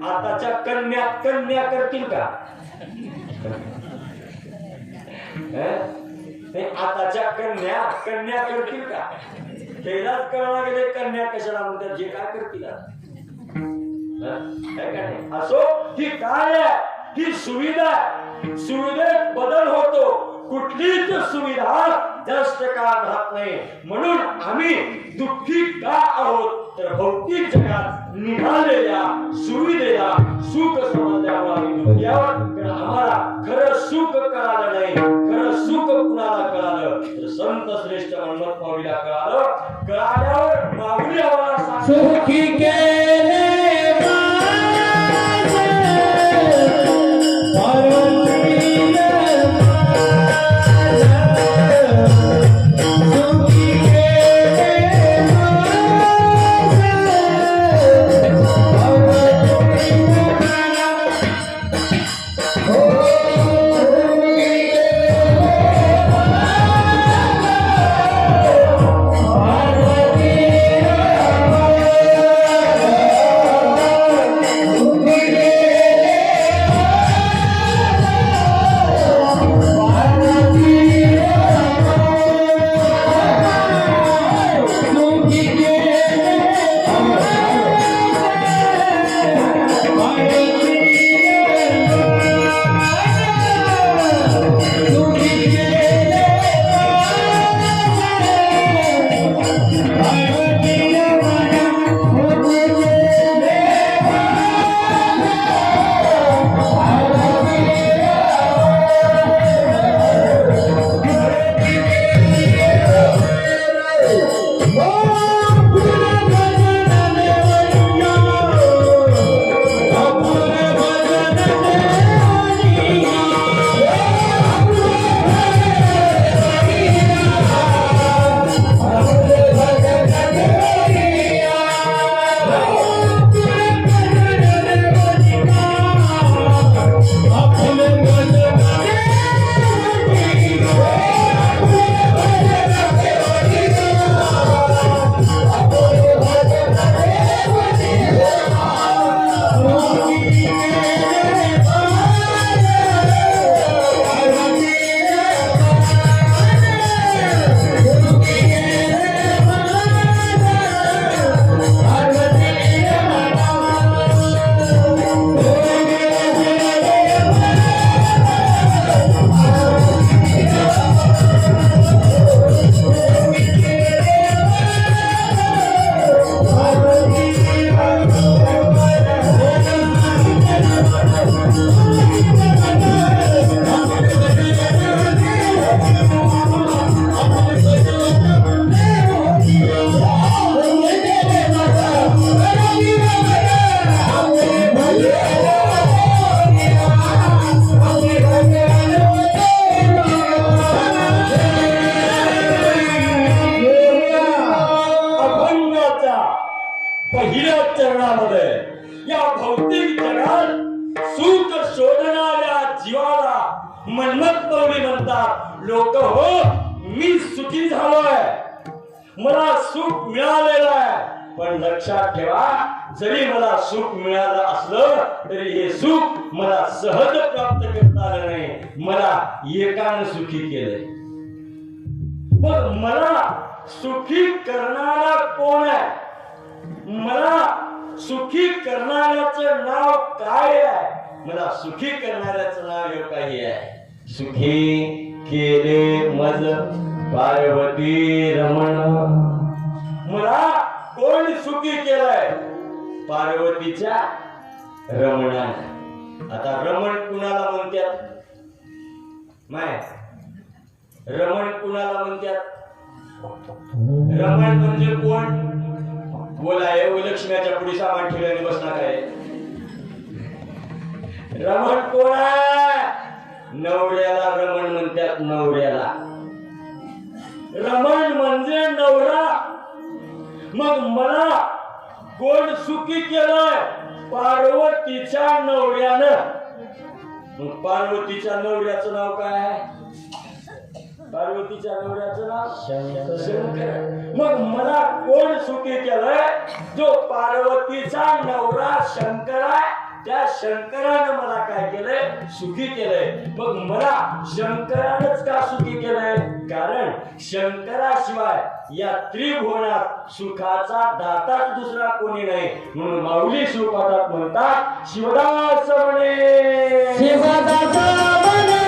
A: आताच्या कन्या कन्या करतील का? आताच्या कन्या कन्या करतील का? त्यालाच कळायला गेले कन्या कशाला म्हणतात, जे काय करतील. असो, ही काय आहे? ही सुविधा. सुविधेत बदल होतो. कुठलीच सुविधा जास्त काळ राहत नाही. म्हणून आम्ही दुःखी का आहोत तर भौतिक जगात निघालेल्या सुविधेला सुख समजल्यामुळे आम्ही दुःखी आहोत. कारण आम्हाला खरं सुख कळालं नाही. खरं सुख कुणाला कळालं तर संत श्रेष्ठ हनुमंत माऊलीला कळालं. कळाल्यावर माऊली आम्हाला सांगतो
C: सुखी केले
A: मन्मथ माऊली म्हणतात, लोक हो मी सुखी झालोय, मला सुख मिळालेलं आहे, पण लक्षात ठेवा जरी मला सुख मिळालं असलं तरी हे सुख मला सहज प्राप्त करता आलं नाही, मला एकानं सुखी केलंय. मग मला सुखी करणारा कोण आहे? मला सुखी करणाऱ्याचं नाव काय आहे? मला सुखी करणाऱ्याचं नाव हे काही आहे, सुखी केले मज पार्वती रमण. मला कोण सुखी केलंय? पार्वतीच्या रमणाने. आता रमण कुणाला म्हणतात? माय रमण कुणाला म्हणतात? रमण म्हणजे कोण? बोला हे लक्ष्म्याच्या पुढे सामान ठेवल्याने बसणार आहे. रमण कोण आहे? नवऱ्याला रमण म्हणतात, नवऱ्याला. रमण म्हणजे नवरा. मग मला कोण सुखी केलंय? पार्वतीच्या नवऱ्यानं. मग पार्वतीच्या नवऱ्याचं नाव काय आहे? पार्वतीच्या नवऱ्याचं नाव शंकर. मग मला कोण सुखी केलंय? जो पार्वतीचा नवरा शंकर आहे, त्या शंकरानं मला काय केलंय? सुखी केलंय. मग मला शंकरानंच का सुखी केलंय? कारण शंकराशिवाय या त्रिभुवनात सुखाचा दाताच दुसरा कोणी नाही. म्हणून माऊली शिवपाठात म्हणतात, शिवदास म्हणे
B: शिवदासा बनला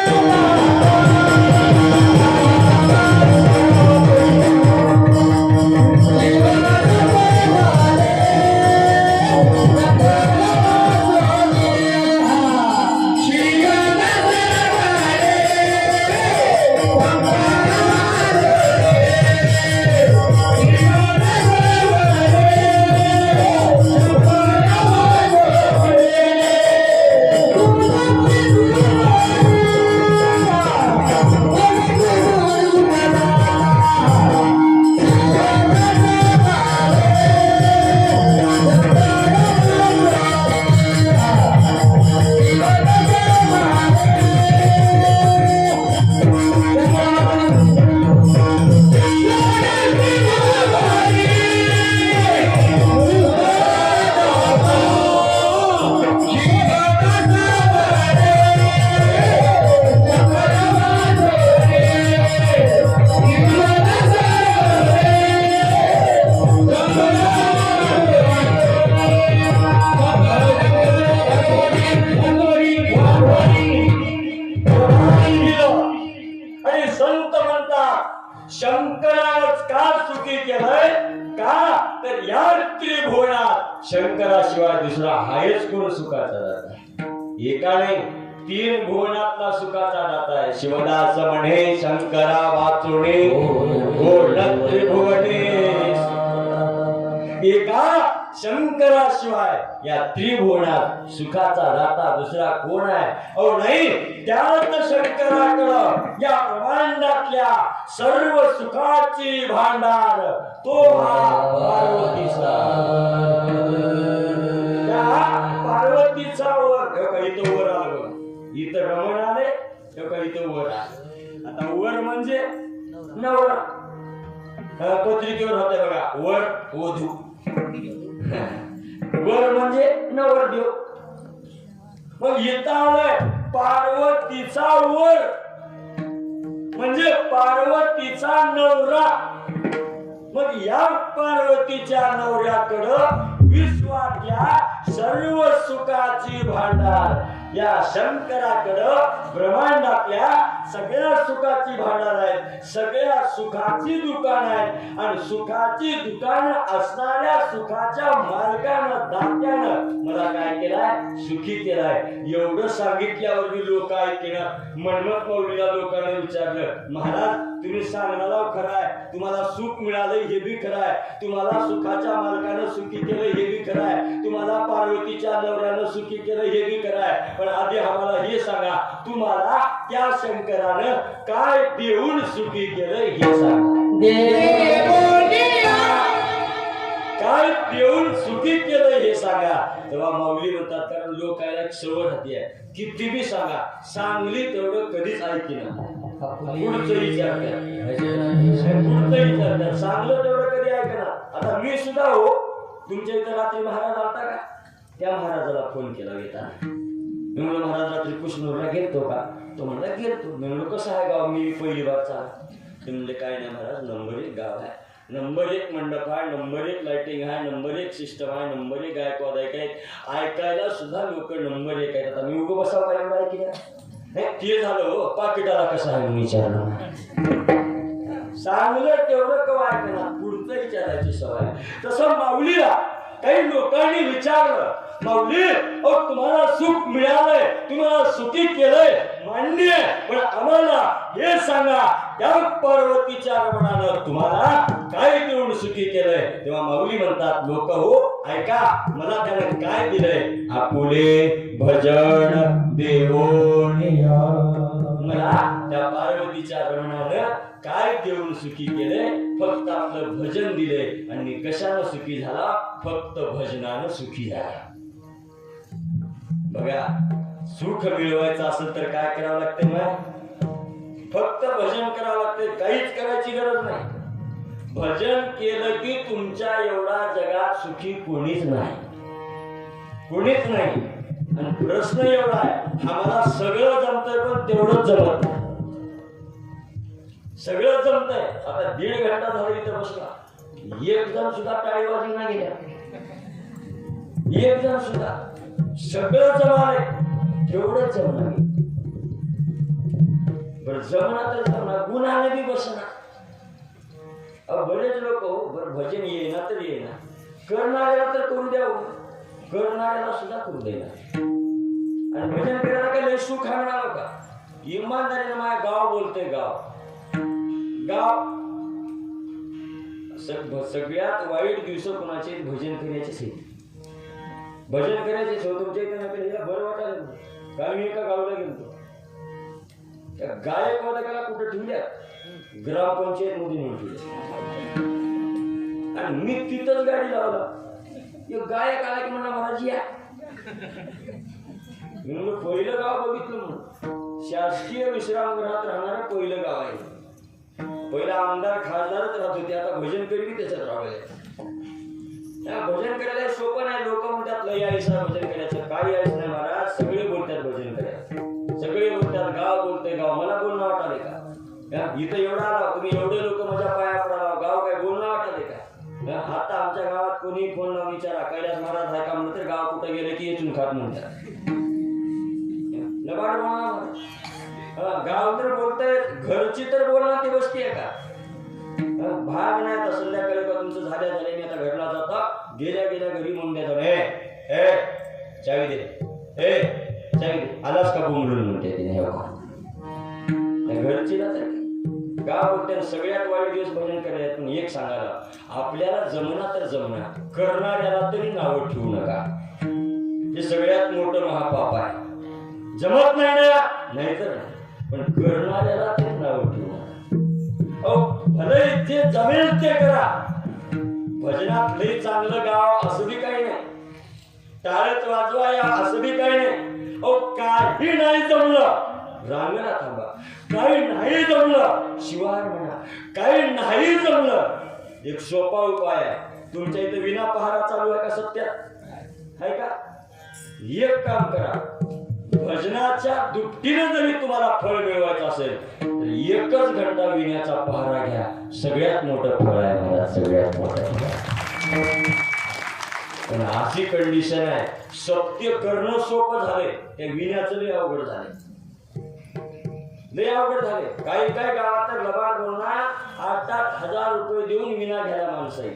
A: शंकरानंच का सुखी केलंय? का तर या त्रिभुवनात शंकराशिवाय दुसरा हायच कोण सुखाचा दाता? एका नाही, तीन भुवनातला सुखाचा दाता आहे. शिवदास म्हणे शंकरा वाचुणे गोड त्रिभुवने. एका शंकराशिवाय या त्रिभुवनात सुखाचा दाता दुसरा कोण आहे? अहो नाही, त्यात शंकराकडं या ब्रह्मांडातल्या सर्व सुखाची भांडार तो पार्वतीचा. त्या पार्वतीचा वर इथं वर आलं, इथं रमण आले, इथं वर आले. आता वर म्हणजे नवरा. पत्रिकेवर होते बघा, वर वधू. वर म्हणजे नवरदेव. मग येता आलंय पार्वतीचा वर म्हणजे पार्वतीचा नवरा. मग या पार्वतीच्या नवऱ्याकडं विश्वातल्या सर्व सुखाची भांडार, या शंकराकडं ब्रह्मांडातल्या सगळ्या सुखाची भांडार आहेत, सगळ्या सुखाची दुकान आहेत. आणि सुखाची दुकान असणाऱ्या सुखाच्या मालकानं दात्यानं मला काय केलाय? सुखी केलाय. एवढं सांगितल्यावर मी लोक ऐकणार. मन्मथ माऊलीला लोकांना विचारलं, महाराज तुम्ही सांगणारा खरं आहे, तुम्हाला सुख मिळालंय हे बी खरं आहे, तुम्हाला सुखाच्या मालकानं सुखी केलं हे बी खरं आहे, तुम्हाला पार्वतीच्या नवऱ्यानं सुखी केलं हे बी खरं आहे, पण आधी आम्हाला हे सांगा, तुम्हाला त्या शंकरानं काय देऊन सुखी केलं हे सांगा.
B: देवोनिया
A: काय काय देऊन सुखी केलं हे सांगा. तेव्हा माऊली म्हणतात, कारण लोकायला एक सवय राहते, किती बी सांगा, सांगली तेवढं कधीच ऐकणार पुढचं विचारतात, सांगलं तेवढं कधी ऐकणार. आता मी सुद्धा हो, तुमच्या इथं रात्री महाराज आलता का, त्या महाराजाला फोन केला घेता. मी म्हणलं महाराज रात्री कुशनूरला गेलतो का, तो म्हणला गेलतो. मी म्हणलो कसं आहे गाव, मी पहिली बार चाल. ते म्हणले काय नाही महाराज, नंबर 1 गाव आहे, नंबर 1 मंडप आहे, नंबर 1 लाइटिंग आहे, नंबर 1 सिस्टम आहे, नंबर 1 गायकवाद ऐकायला सुद्धा लोक नंबर 1 आहेत. आता मी उभं बसावं काय एवढं ऐकलं नाही, ते झालं हो. पाकिटाला कसं आहे मी विचारलं, सांगलं तेवढं कवा ऐकणार, पुढचं विचारायची सवय. तसं माऊलीला काही लोकांनी विचारलं, माऊली अहो तुम्हाला सुख मिळालंय, तुम्हाला सुखी केलंय मान्य, पण आम्हाला हे सांगा त्या पार्वतीच्या रमणानं तुम्हाला काय देऊन सुखी केलंय. तेव्हा माऊली म्हणतात, लोक हो ऐका, मला त्यानं काय दिलंय, आपुले भजन देवोनिया. मला त्या पार्वतीच्या रमणानं काय देऊन सुखी केलंय, फक्त आपलं भजन दिलंय. आणि कशानं सुखी झाला, फक्त भजनानं सुखी झाला. बघा, सुख मिळवायचं असेल तर काय करावं लागतं, मग फक्त भजन करावं लागतं, काहीच करायची गरज नाही. भजन केलं की तुमच्या एवढा जगात सुखी कोणीच नाही, कोणीच नाही. आणि प्रश्न एवढा आहे, आम्हाला सगळं जमतंय पण तेवढंच जमत नाही. सगळं जमतंय, आता 1.5 घंटा झाला इथं बसला, एक जण सुद्धा टाळीबाजी नाही गेल्या, एक जण सुद्धा. सगळं जमालंय, तेवढंच जमणार. बरं जमणार तर जमणार, गुन्हाने बी बसणार. बरेच लोक हो, बरं भजन येईना तर येईना, करणाऱ्याला तर करू द्यावं, करणाऱ्याला सुद्धा करू द्यायला. आणि भजन करायला काय लय सुख आणणार का, इमानदारीने माझ्या गाव बोलतोय, गाव गाव सगळ्यात वाईट दिवस कोणाचे भजन करायचे, भजन करायचे सो तुमच्या इथे नका बरं वाटायला. कारण मी एका गावाला गेलो, त्या गायकवादकाला कुठं ठेवल्या, ग्रामपंचायत मध्ये नेऊन ठेवल्या. आणि मी तिथंच गाडी लावला, एक गायक आला की म्हणला महाराज या. मी म्हणलं पहिलं गाव बघितलं म्हणून, शासकीय विश्रामगृहात राहणारं पहिलं गाव आहे. पहिला आमदार खासदारच राहत होते, आता भजन करी त्याच्यात राहावे. भजन करायला सोपं नाही. लोक म्हणतात लय आईसा भजन करायचं, काही आईस नाही महाराज, सगळे बोलतात भजन करायचं, सगळे बोलतात. गाव बोलतोय, गाव मला बोलणं वाटाले का, इथं एवढा आला तुम्ही, एवढे लोक माझ्या पाया पडाला, गाव काय बोलणं वाटाले का. आता आमच्या गावात कोणी फोन लावून विचारा, कैलास महाराज आहे का म्हणलं तर गाव कुठं गेलं की येचून खात म्हणतात. लबाड गाव तर बोलतंय, घरची तर बोलणार ती बसती आहे का, भाग नाही. तर संध्याकाळी का तुमचं झाल्या मी आता घरला जाता, गेल्या गेल्या घरी म्हणून द्यायचं, ए चावी दे, चावी दे, आलास का बोंबलून म्हणते तिने. घरची ना गाव बोलते. सगळ्यात वाईट दिवस भजन करायचं. पण एक सांगायला, आपल्याला जमना तर जमना, करणाऱ्याला तरी नावं ठेवू नका, हे सगळ्यात मोठं महापाप आहे. जमत नाही ना, नाहीतर नाही, पण करणाऱ्याला तरी नावं ठेवू नका. भले जे जमेल ते करा. भजनात लई चांगलं गाव असं बी काही नाही, टाळत वाजवा या असं बी काही नाही. काही नाही जमलं रांगणा थांबा, काही नाही जमलं शिवाय म्हणा, काही नाही जमलं एक सोपा उपाय आहे. तुमच्या इथे विना पहारा चालू आहे का सत्यात आहे का, एक काम करा, भजनाच्या दुपटीने जरी तुम्हाला फळ मिळवायचं असेल तर 1च घंटा विण्याचा पहारा घ्या. सगळ्यात मोठं फळ आहे मला, सगळ्यात मोठं. पण अशी कंडिशन आहे, सत्य करणं सोपं झाले, ते विण्याचं लय अवघड झाले, लय अवघड झाले. काही काही गावात तर लबाड बोलणार 8-8 हजार रुपये देऊन विना घ्यायला माणसं आहे.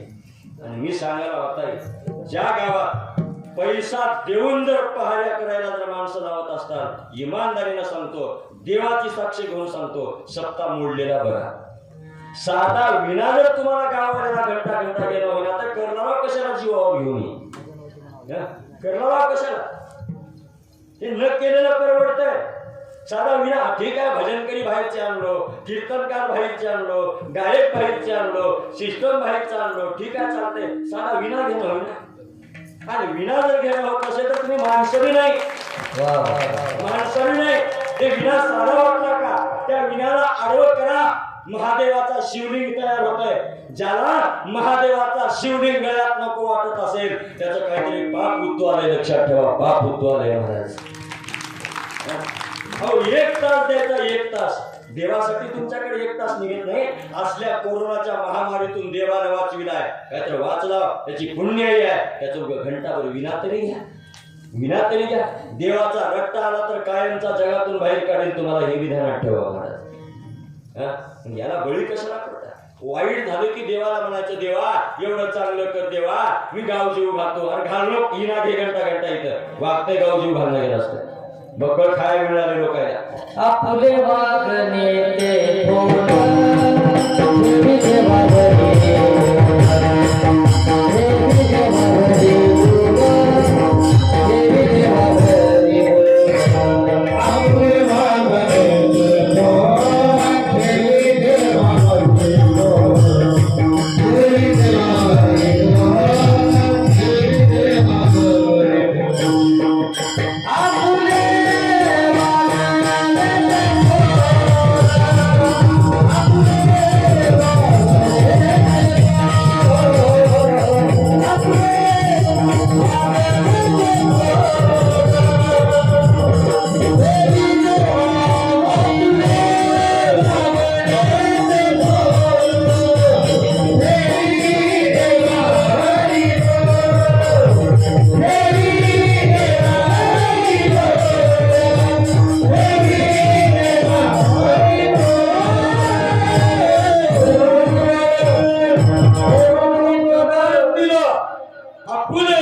A: आणि मी सांगायला होता, ज्या गावात पैसा देऊन जर पहाऱ्या करायला जर माणसं लावत असतात, इमानदारीनं सांगतो, देवाची साक्ष घेऊन सांगतो, सप्ता मोडलेला बघा. साधा विना जर तुम्हाला गावाला घंटा घंटा गेला होईना तर करणारा कशाला जीवावर घेऊन ये, करणारा कशाला, हे न केलेलं परवडतंय. साधा विना ठीक आहे, भजनकरी बाहेरचे आणलो, कीर्तनकार बाहेरचे आणलो, गायक बाहेरचे आणलो, सिस्टम बाहेरचा आणलो, ठीक आहे चालते, साधा विना घेणं होईना. आणि विना जर घेणं होत असेल तर तुम्ही माणसरी नाही, माणसरी नाही. ते विना साधा वाटला का त्या विनाला आडवं करा, महादेवाचा शिवलिंग तयार होतोय. ज्याला महादेवाचा शिवलिंग गळ्यात नको वाटत असेल त्याचं काहीतरी पाप उद्भव आलंय, लक्षात ठेवा, पाप उद्भव आलंय महाराज. अहो 1 तास द्यायचा, 1 तास देवासाठी तुमच्याकडे 1 तास निघत नाही. असल्या कोरोनाच्या महामारीतून देवाने वाचविलाय, काहीतरी वाचला त्याची पुण्याई आहे, त्याचं घंटाभर विना तरी घ्या, विना तरी घ्या. देवाचा रट्ट आला तर कायमचा जगातून बाहेर काढेल तुम्हाला, हे विधानात ठेवा महाराज. याला बळी कशाला पडता? वाईट झालं की देवाला म्हणायचं, देवा एवढं चांगलं कर, देवा मी गाव जीव घालतो. अरे घाललो इना घे घंटा इथं वागते गाव जीव घालणं गेलं असतं. बकळ खाय मिळाले लोकांना.
B: आपले वागणे ते थोर देवी देवावरी, देवी देवावरी, देवी देवावरी.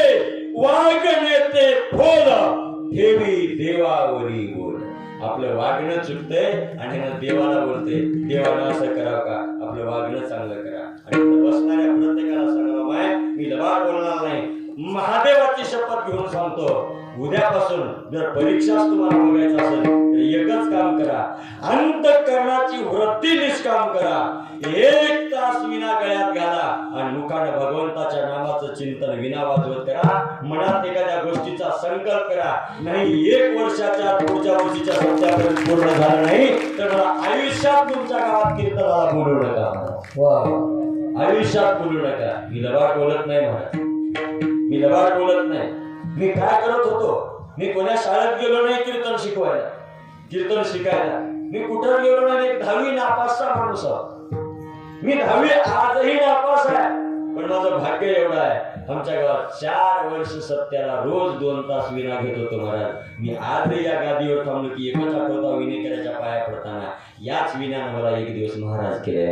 B: आपले वागणे ते थोर देवी देवावरी, देवी देवावरी, देवी देवावरी. आपले
A: आपलं वागणं चुकतंय आणि देवाला बोलते, देवाला असं करावं का, आपलं वागणं चांगलं करा. आणि बसणाऱ्या प्रत्येकाला सांगा, माय मी लबाड बोलणार नाही, महादेवाची शपथ घेऊन सांगतो, उद्यापासून जर परीक्षाच तुम्हाला बघायचं असेल तर एकच काम करा, अंतःकरणाची वृत्ती निष्काम करा. 1 तास विना गळ्यात घाला आणि मुखानं भगवंताच्या नामाचं चिंतन विना वाजवत करा. मनात एखाद्या गोष्टीचा संकल्प करा. नाही 1 वर्षाच्या पुढच्या वर्षीच्या सत्यापर्यंत पूर्ण झालं नाही तर मला आयुष्यात तुमच्या गावात कीर्तनाला बोलवू नका, आयुष्यात बोलू नका. मी लबाड बोलत नाही महाराज, मी लबाड बोलत नाही. मी काय करत होतो, मी कोण्या शाळेत गेलो नाही कीर्तन शिकवायला, कीर्तन शिकायला. मी कुठं गेलो नाही, 10वी नापासचा माणूस आहोत मी. 10वी आजही नापास आहे, पण माझं भाग्य एवढं आहे, आमच्या गावात 4 वर्ष सत्याला रोज 2 तास विना घेत होतो महाराज. मी आजही या गादीवर थांबलो की एकच आठवता विनेकराच्या पाया पडताना याच विण्यानं मला 1 दिवस महाराज केले,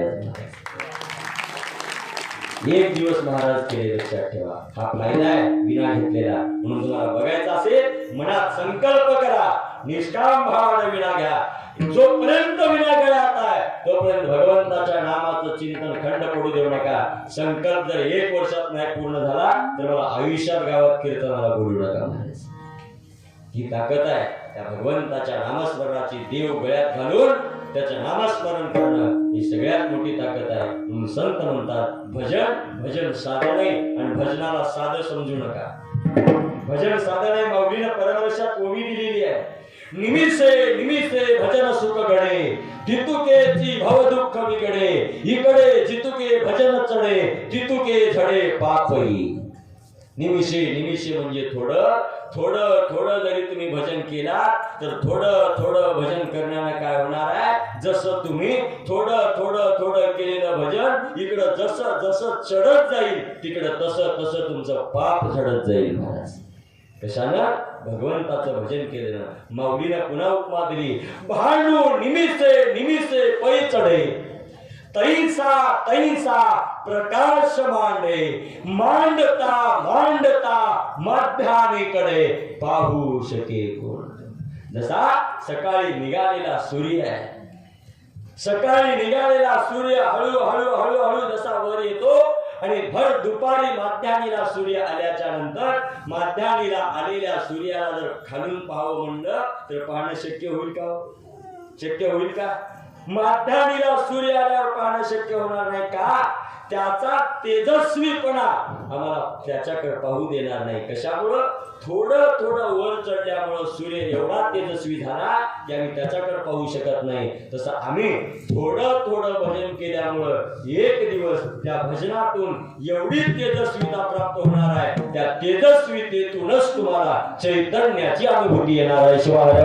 A: 1 दिवस महाराज केले. लक्षात ठेवा, हा फायदा आहे विना घेतलेला. म्हणून तुम्हाला बघायचं असेल मनात संकल्प करा, निष्काम भावाने विना घ्या. जोपर्यंत विना गळ्यात आहे तोपर्यंत भगवंताच्या नामाचं चिंतन खंड पडू देऊ नका. संकल्प जर 1 वर्षात नाही पूर्ण झाला तर मला आयुष्यात गावात कीर्तनाला बोलू नका महाराज. ही ताकद आहे त्या भगवंताच्या नामस्मरणाची. देव गळ्यात घालून त्याचं नामस्मरण करणं ही सगळ्यात मोठी ताकद आहे. म्हणून संत म्हणतात भजन साधन आहे आणि भजनाला साधं समजू नका. भजन साधन आहे. माऊलीनं परमर्षात ओवी दिलेली आहे, निमिषे भजन सुख गणे, तितुकेची भव दुःख विगडे, इकडे जितुके भजन चढे, तितुके झडे पापही. निमिषे म्हणजे थोडं जरी तुम्ही भजन केला तर थोडं भजन करण्याने काय होणार आहे, जसं तुम्ही थोडं केलेलं भजन इकडं जसं चढत जाईल तिकडं तसं तुमचं पाप चढत जाईल महाराज. कशानं? भगवंताचं भजन केलेलं. माऊलीनं पुन्हा उपमा दिली, भांडू निमिषे पै चढे, तैसा प्रकाश मांडता मध्यानीकडे पाहू शके कोण. जसा सकाळी निघालेला सूर्य हळूहळू जसा वर येतो आणि भर दुपारी माध्यानीला सूर्य आल्याच्या नंतर माध्यानीला आलेल्या सूर्याला जर खालून पाहावं म्हणलं तर पाहणं शक्य होईल का हो? शक्य होईल का? माध्यानीला सूर्य आल्यावर पाहणं शक्य होणार नाही का? त्याचा तेजस्वीपणा आम्हाला त्याच्याकडे पाहू देणार नाही. कशामुळं? थोडं थोडं वर चढल्यामुळं सूर्य एवढा तेजस्वी झाला की आम्ही त्याच्याकडे पाहू शकत नाही. तसं आम्ही थोडं थोडं भजन केल्यामुळं एक दिवस त्या भजनातून एवढी तेजस्वीता प्राप्त होणार आहे. त्या तेजस्वीतेतूनच तुम्हाला चैतन्याची अनुभूती येणार आहे. शिवाय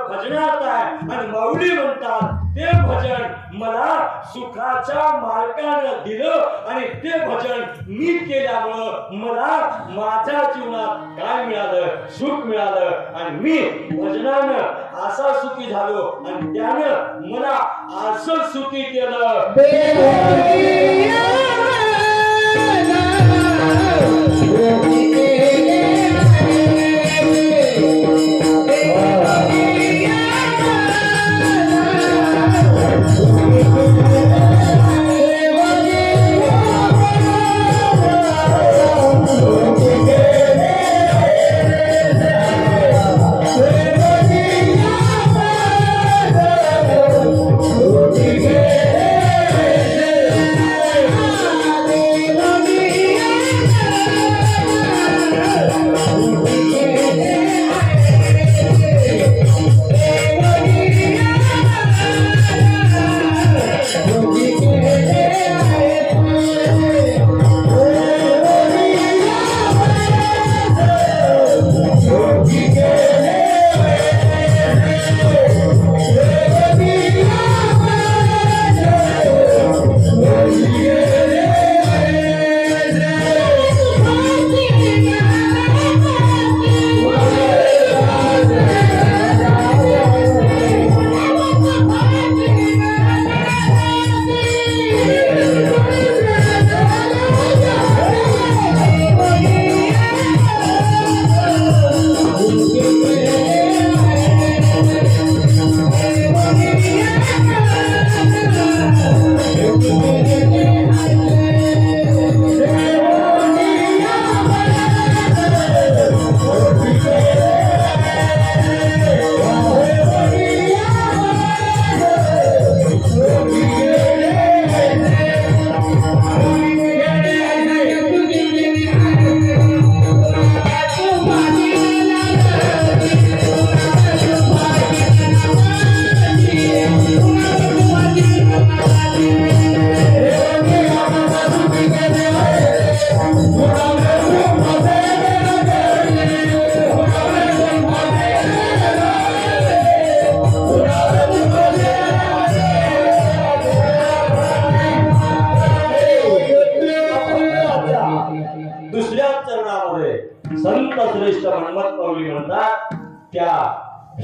A: भजनात आहे. आणि माऊली म्हणतात ते भजन मला सुखाच्या मालकानं दिलं आणि ते भजन मी केल्यामुळं मला माझ्या जीवनात काय मिळालं? सुख मिळालं. आणि मी भजनानं असा सुखी झालो आणि त्यानं मला असं सुखी केलं.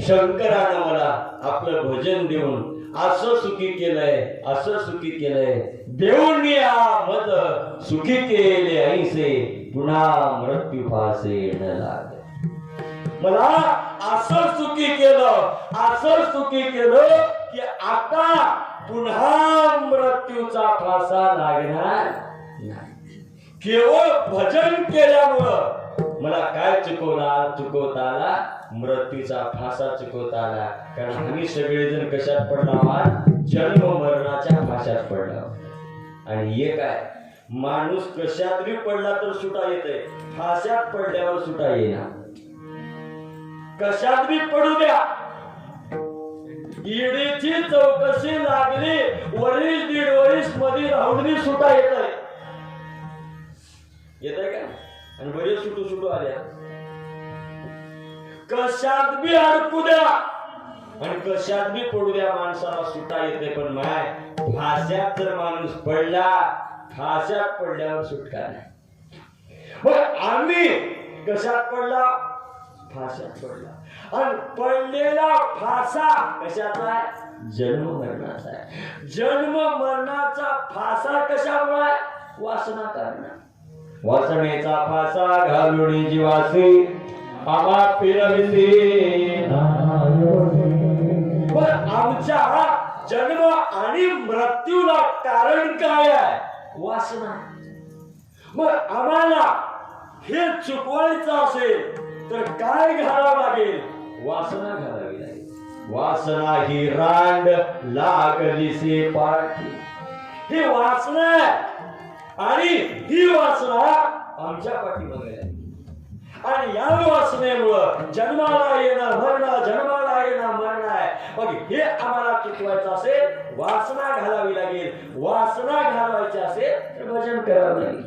A: शंकरानं मला आपलं भजन देऊन असं सुखी केलंय, असं सुखी केलंय. देऊन या मज सुखी केले ऐसे पुन्हा मृत्यू फासे न लागे. मला असं सुखी केलं, असं सुखी केलं की आता पुन्हा मृत्यूचा फासा लागणार नाही. केवळ भजन केल्यामुळं मला काय चुकवता आला? मृत्यूचा फासा चुकवता आला. कारण आम्ही सगळेजण कशात पडलो आहात? जन्म मरणाच्या फाशात पडलो. आणि हे काय, माणूस कशात बी पडला तर सुटा येते, फाशात पडल्यावर सुटा येणार. कशात बी पडू द्या, ईडीची चौकशी लागली, वरील 1.5 वर्ष मध्ये राहून बी सुटा येत आहे. का? आणि बरेच सुटू आल्या. कशात बी अडकू द्या आणि कशात बी पडू द्या, माणसाला सुटा येते. पण माय फाश्यात जर माणूस पडला, फाश्यात पडल्यावर सुटका नाही. आम्ही कशात पडला? फाश्यात पडला. आणि पडलेला फासा कशाचा आहे? जन्म मरणाचा आहे. जन्म मरणाचा फासा कशामुळे? वासना कारण. वासनेचा फासा घालून जीवासी आम्हा फिरविते. आमच्या जन्म आणि मृत्यूला कारण काय आहे? वासना. मग आम्हाला हे चुकवायचं असेल तर काय घालावं लागेल? वासना घालावी लागेल. वासना ही रांड लागलीसे पाठी. ही वासना आहे आणि ही वासना आमच्या पाठीमागे आहे. आणि या वासनेमुळं जन्माला येणं मरण, जन्माला येणं मरण आहे. मग हे आम्हाला चुकवायचं असेल वासना घालावी लागेल. वासना घालवायची असेल तर भजन करावं लागेल.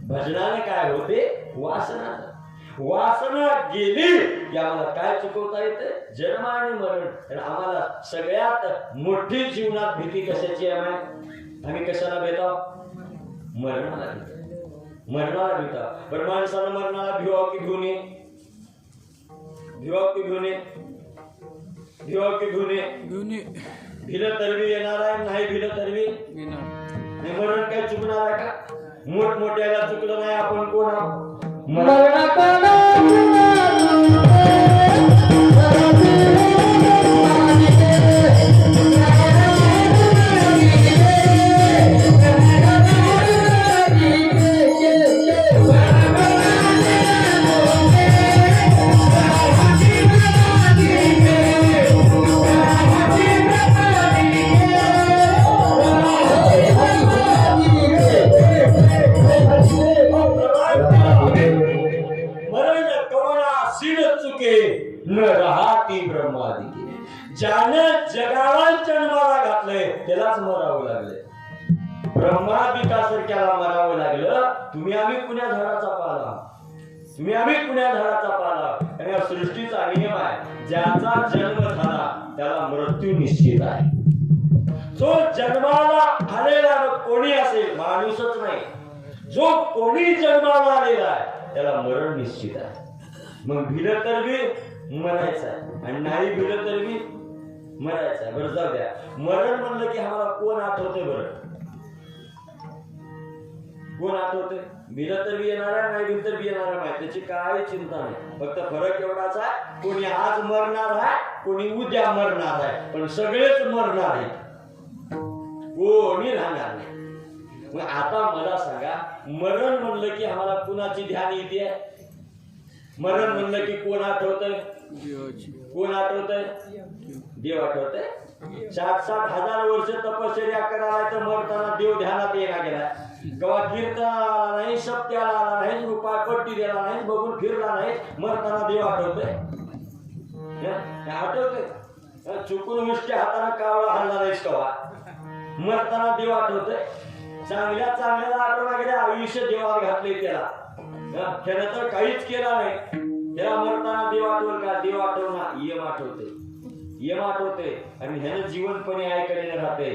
A: भजनाने काय होते? वासना. वासना गेली की आम्हाला काय चुकवता येते? जन्म आणि मरण. आणि आम्हाला सगळ्यात मोठी जीवनात भीती कशाची आहे? आम्ही कशाला भेटतो? मरणाला भेटतो. मरणाला भेटतो. पण माणसाला मरणाला भिवाव की घेऊन ये? भिवाव की घेऊन ये? भिवाव की घेऊन ये? भिलं तरवी येणार आहे, नाही भिलं तरवी मरण काय चुकणार आहे का? मोठमोठ्याला चुकलं नाही आपण कोण आहोत? ज्यानं जगाला जन्माला घातलंय त्यालाच मरावं लागलंय. ब्रह्मादिकासारख्याला मरावं लागलं. तुम्ही आम्ही कुण्या झाडाचा पाला? तुम्ही आम्ही कुण्या झाडाचा पाला? आणि या सृष्टीचा नियम आहे, ज्याचा जन्म झाला त्याला मृत्यू निश्चित आहे. जो जन्माला आलेला कोणी असेल, माणूसच नाही, जो कोणी जन्माला आलेला आहे त्याला मरण निश्चित आहे. मग भिलं तर बी मरायचं आहे आणि नाही भिलं तर बी मरायचं आहे. बरं जाऊ द्या. मरण म्हणलं की आम्हाला कोण आठवते? बरं कोण आठवते? भिलं तर बी येणार आहे, नाही भिल तर बी येणार आहे. त्याची काही चिंता नाही. फक्त फरक एवढाच आहे, कोणी आज मरणार आहे, कोणी उद्या मरणार आहे, पण सगळेच मरणार आहे, कोणी राहणार नाही. मग आता मला सांगा, मरण म्हणलं की आम्हाला कुणाची ध्यान येते? मरण म्हणलं की कोण आठवतंय? कोण आठवतंय? देव आठवतंय. 60-60 हजार वर्ष तपश्चर्या करायला तर मरताना देव ध्यानात येणार गेला. कवा कीर्तन आला नाही, सप्त्याला आला नाही, रुपया पट्टी दिला नाही, बघून फिरला नाही, मरताना देव आठवतंय? आठवतंय? चुकून मुष्टी हाताने कावळा हल्ला नाहीस कवा, मरताना देव आठवतंय? चांगल्या चांगल्याला आठवणा गेल्या, आयुष्य देवावर घातले त्याला. त्यानं तर काहीच केला नाही, त्याला मरताना देव आठवल का? देव आठवणार यम आठवते. यम आठवते आणि ह्यानं जीवनपणे ऐकलेलं राहते.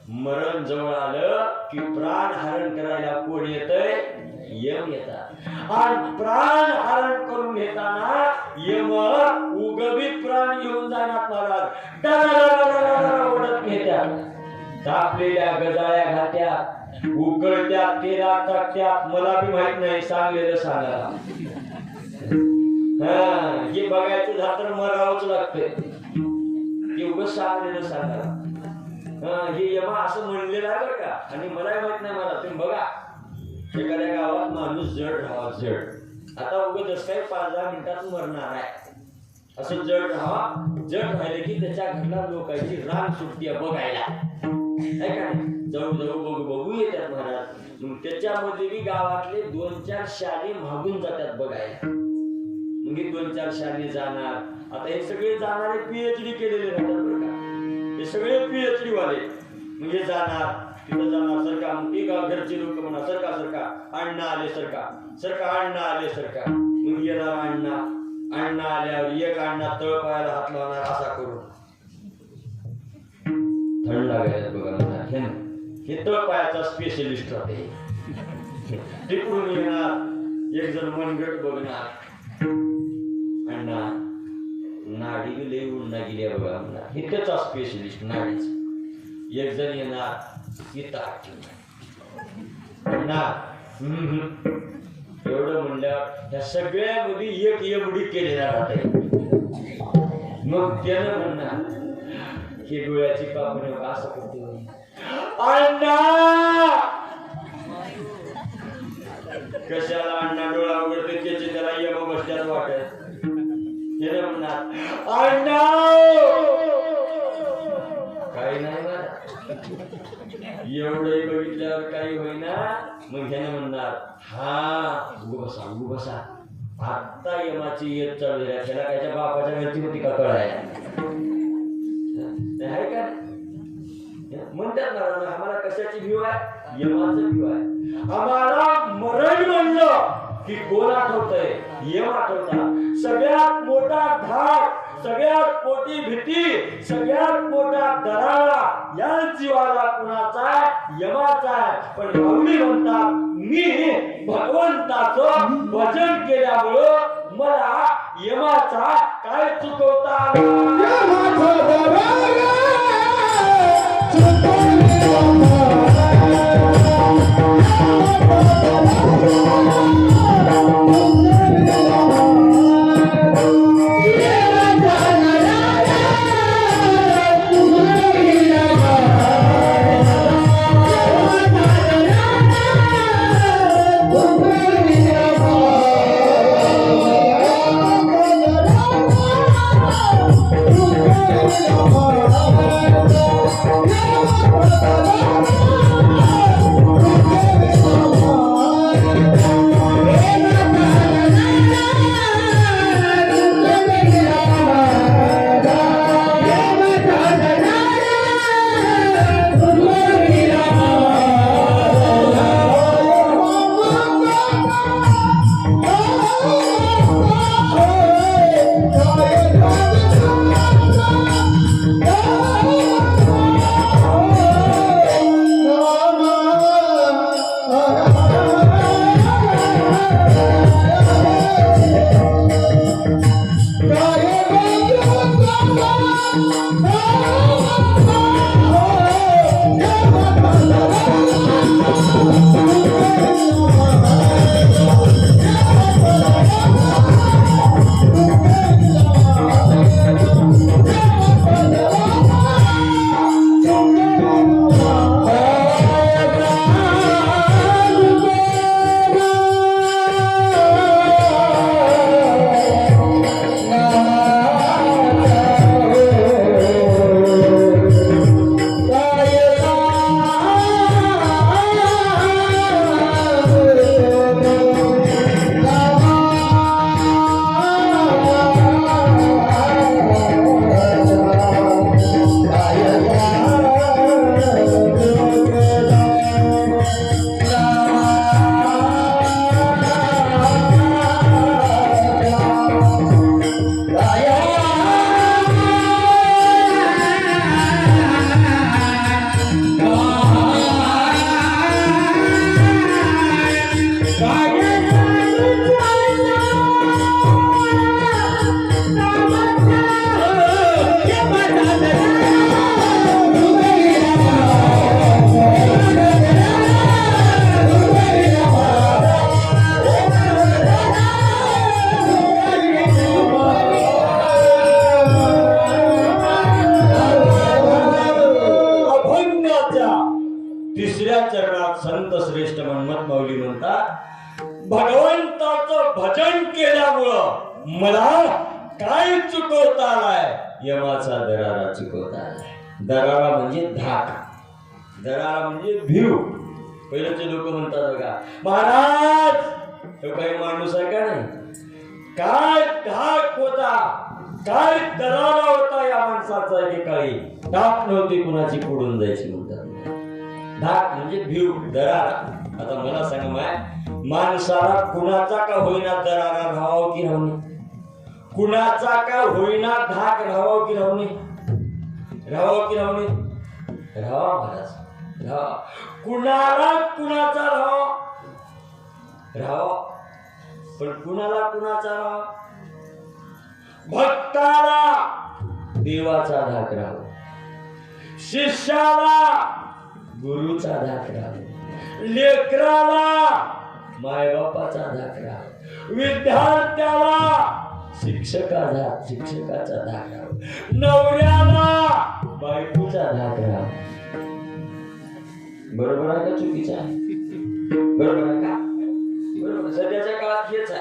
A: मरण जवळ आलं की प्राण हरण करायला कोण येतंय? यम येतात. आणि प्राण हरण करून घेताना यम उगवीत प्राण घेऊन जाणार महाराज ओढत घेत्यात. तापलेल्या गजाळ्या घात्यात, उकळत्यात, तेला टाकत्यात. मला बी माहित नाही, सांगलेलं सांगा. हे बघायचं झालं तर मरावंच लागतंय. एवढं सांगलेलं सांगा. हे यमा असं म्हणलेलं आहे बरं का. आणि मलाही माहित नाही. मला तुम्ही बघा, एखाद्या गावात माणूस जड राहावा, जड. आता उगाच काही 5-10 मिनिटात मरणार आहे असं जड राहावा. जड राहिले की त्याच्या घरला लोकांची रांग सुटते बघायला, आहे का नाही? जाऊ जाऊ बघू येतात महाराज. मग त्याच्यामध्ये बी गावातले 2-4 शाळे मागून जातात बघायला. मग 2-4 शाळे जाणार. आता हे सगळे जाणारे PhD केलेले राहतात बरं का. हे सगळे PhD वाले. मग हे जाणार, तिथं जाणार, सरका. मग ती घरचे लोक म्हणा, सरका सरका, अण्णा आले, सरका सरका, अण्णा आले, सरका. मग येणार अण्णा. अण्णा आल्यावर एक अण्णा तळपायाला हात लावणार असा करून. थंड लागायला बघा म्हणा. हे तळपायाचा स्पेशलिस्ट राहते. तिकडून येणार एक जण मनगट बघणार. अण्णा नाडी लई उन्हा गेल्या बघा म्हणा. हे त्याचा स्पेशलिस्ट नाडीच. एक जण येणार इथं एवढं म्हणल्यावर ह्या सगळ्यामध्ये एक एवढी केलेला राहते. मग त्यानं म्हणणार ही डोळ्याची पापणी असं करतो अण्णा कशाला अण्णा डोळा उघडते त्याची त्याला यम बसल्यात वाटत हे ना म्हणणार अण्णा काही नाही ना एवढंही बघितल्यावर काही होईना मग ह्याने म्हणणार हा उगू बसा आता यमाची येत चालू आहे त्याला कायच्या बापाच्या गलती होती का कळाय आहे का म्हणतात ना आम्हाला कशाची भीव आहे यमाचं भीव आहे आम्हाला मरण म्हणलं की कोण आठवतंय यम आठवता सगळ्यात मोठा धाक सगळ्यात मोठी भीती सगळ्यात मोठा दरारा या जीवाला कुणाचा आहे यमाचा आहे पण माऊली म्हणतात मी भगवंताचं भजन केल्यामुळं मला यमाचा काय चुकवता तिसऱ्या चरणात संत श्रेष्ठ मन्मथ माऊली म्हणतात भगवंताचं भजन केल्यामुळं मला काय चुकवता आलाय यमाचा दरारा चुकवता आलाय दरारा म्हणजे धाक दरारा म्हणजे भीव पहिल्याचे लोक म्हणतात बघा महाराज तो काही माणूस आहे का नाही काय धाक होता काय दरारा होता या माणसाचा एकेकाळी धाक नव्हती कुणाची पुढून जायची म्हणतात धाक म्हणजे भीव दरारा आता मला सांगा माय माणसाला कुणाचा का होईना दरारा राहावं की राहू नये कुणाचा का होईना धाक राहावं की राहू नये राहावं की राहू नये राहावा महाराज राहावा कुणाला कुणाचा राहावा राहावा पण कुणाला कुणाचा राहावा भक्ताला देवाचा धाक राहावा शिष्याला गुरुचा धाक राहावा लेकराला मायबापाचा धाक राहावा विद्यार्थ्याला शिक्षकाचा धाक राहावा, नवऱ्याला बायकोचा धाक राहावा. बरोबर आहे का चुकीचं आहे? बरोबर आहे का? बरोबर. सध्याच्या काळात हेच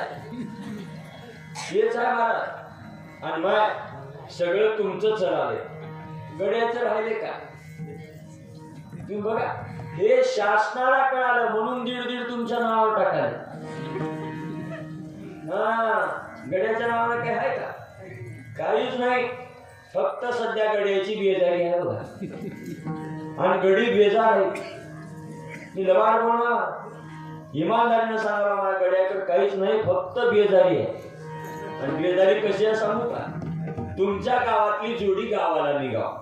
A: आहे महाराज. आणि मग सगळं तुमचं चलाले, गड्याचं राहिले का? तुम्ही बघा, हे शासनाला कळालं म्हणून दीड तुमच्या नावावर टाकाले. गड्याच्या नावाला काय आहे का? काहीच नाही. फक्त सध्या गड्याची बेजारी आहे बघा. आणि गडी बेजार आहे. मी लबाड बोलणार, इमानदारीनं सांगा, मला गड्याकडे काहीच नाही, फक्त बेजारी आहे. आणि बेजारी कशी आहे सांगू का? तुमच्या गावातली जोडी गावाला निघाव,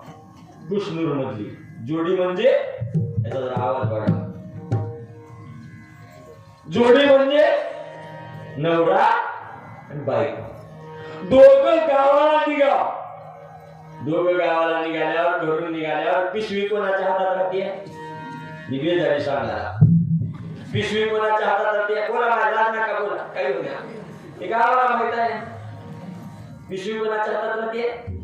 A: कुशनूर मधली जोडी, म्हणजे याचा जरा आवाज वाढवा. जोडी म्हणजे नवरा आणि बायको, दोघं गावाला निघाव. दोघं गावाला निघाल्यावर, घरून निघाल्यावर पिशवी कोणाच्या हातात राहते? मी बेजारी सांगणार. पिशवी कोणाच्या हातात राहते? बोला माझ्या नका बोला, काही होत्या हे गावाला माहित आहे. पिशवी कोणाच्या हातात राहते?